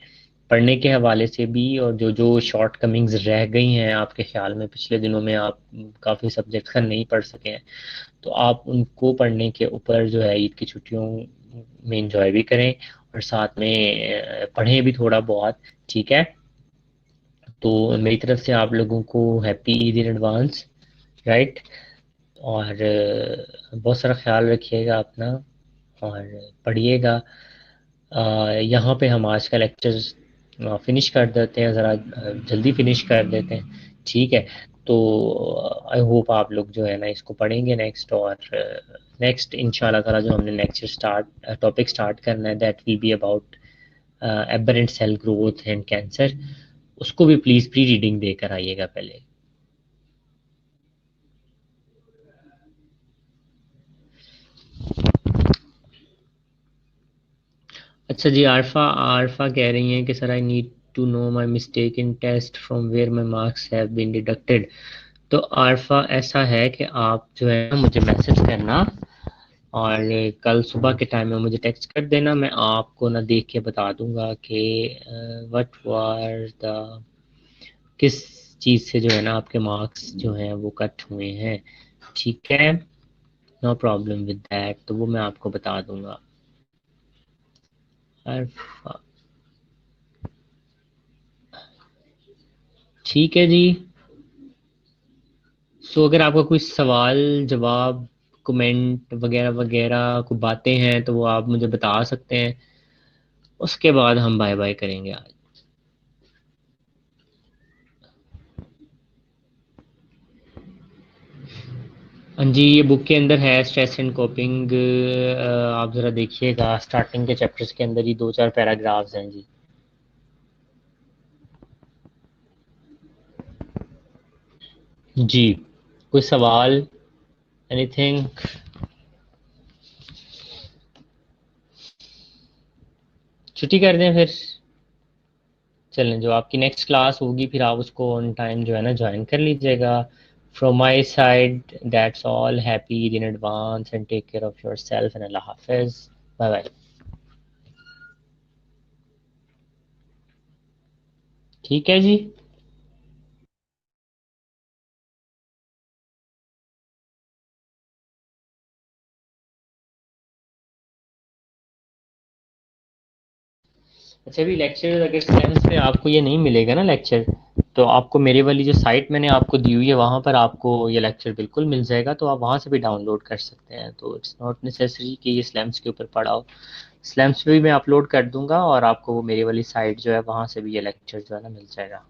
पढ़ने के हवाले से भी, और जो जो शॉर्ट कमिंग्स रह गई हैं आपके ख्याल में, पिछले दिनों में आप काफ़ी सब्जेक्ट का नहीं पढ़ सके हैं, तो आप उनको पढ़ने के ऊपर जो है ईद की छुट्टियों में इंजॉय भी करें और साथ में पढ़ें भी थोड़ा बहुत, ठीक है। तो मेरी तरफ से आप लोगों को happy Eid in advance, right. और बहुत सारा ख्याल रखिएगा अपना और पढ़िएगा। यहाँ पे हम आज का लेक्चर फिनिश कर देते हैं, ज़रा जल्दी फिनिश कर देते हैं, ठीक है। तो आई होप आप लोग जो है ना इसको पढ़ेंगे नेक्स्ट, और नेक्स्ट इंशाल्लाह ताला जो हमने लेक्चर टॉपिक स्टार्ट करना है, that will be about aberrant cell growth and cancer. उसको भी प्लीज़ प्री रीडिंग देकर आइएगा पहले। अच्छा जी, आरफा आरफा कह रही हैं कि sir I need to know my mistake in test from where my marks have been deducted. तो आरफा ऐसा है कि आप जो है ना मुझे मैसेज करना, और कल सुबह के टाइम में मुझे टेक्स्ट कर देना, मैं आपको ना देख के बता दूंगा कि व्हाट वर द, किस चीज़ से जो है ना आपके मार्क्स जो हैं वो कट हुए हैं, ठीक है। नो प्रॉब्लम विद दैट, तो वो मैं आपको बता दूंगा। अल्फा, ठीक है जी। सो अगर आपका कोई सवाल जवाब कमेंट वगैरह वगैरह को बातें हैं तो वो आप मुझे बता सकते हैं, उसके बाद हम बाय बाय करेंगे आज। हाँ जी, ये बुक के अंदर है स्ट्रेस एंड कोपिंग, आप ज़रा देखिएगा स्टार्टिंग के चैप्टर्स के अंदर ही 2-4 पैराग्राफ्स हैं जी। जी, कोई सवाल, एनीथिंग? छुट्टी कर दें फिर? चलें, जो आपकी नेक्स्ट क्लास होगी फिर आप उसको ऑन टाइम जो है ना ज्वाइन कर लीजिएगा। From my side that's all, happy Eid in advance and take care of your self and अल्लाह हाफिज़, बाय बाय। ठीक है जी। अच्छा, भी लेक्चर अगर स्लैम्स पे आपको ये नहीं मिलेगा ना लेक्चर, तो आपको मेरे वाली जो साइट मैंने आपको दी हुई है वहाँ पर आपको ये लेक्चर बिल्कुल मिल जाएगा, तो आप वहाँ से भी डाउनलोड कर सकते हैं। तो इट्स नॉट नेसेसरी कि ये स्लैम्स के ऊपर पड़ा हो, स्लैम्स पे भी मैं अपलोड कर दूंगा और आपको वो मेरी वाली साइट जो है वहाँ से भी ये लेक्चर जो है ना मिल जाएगा।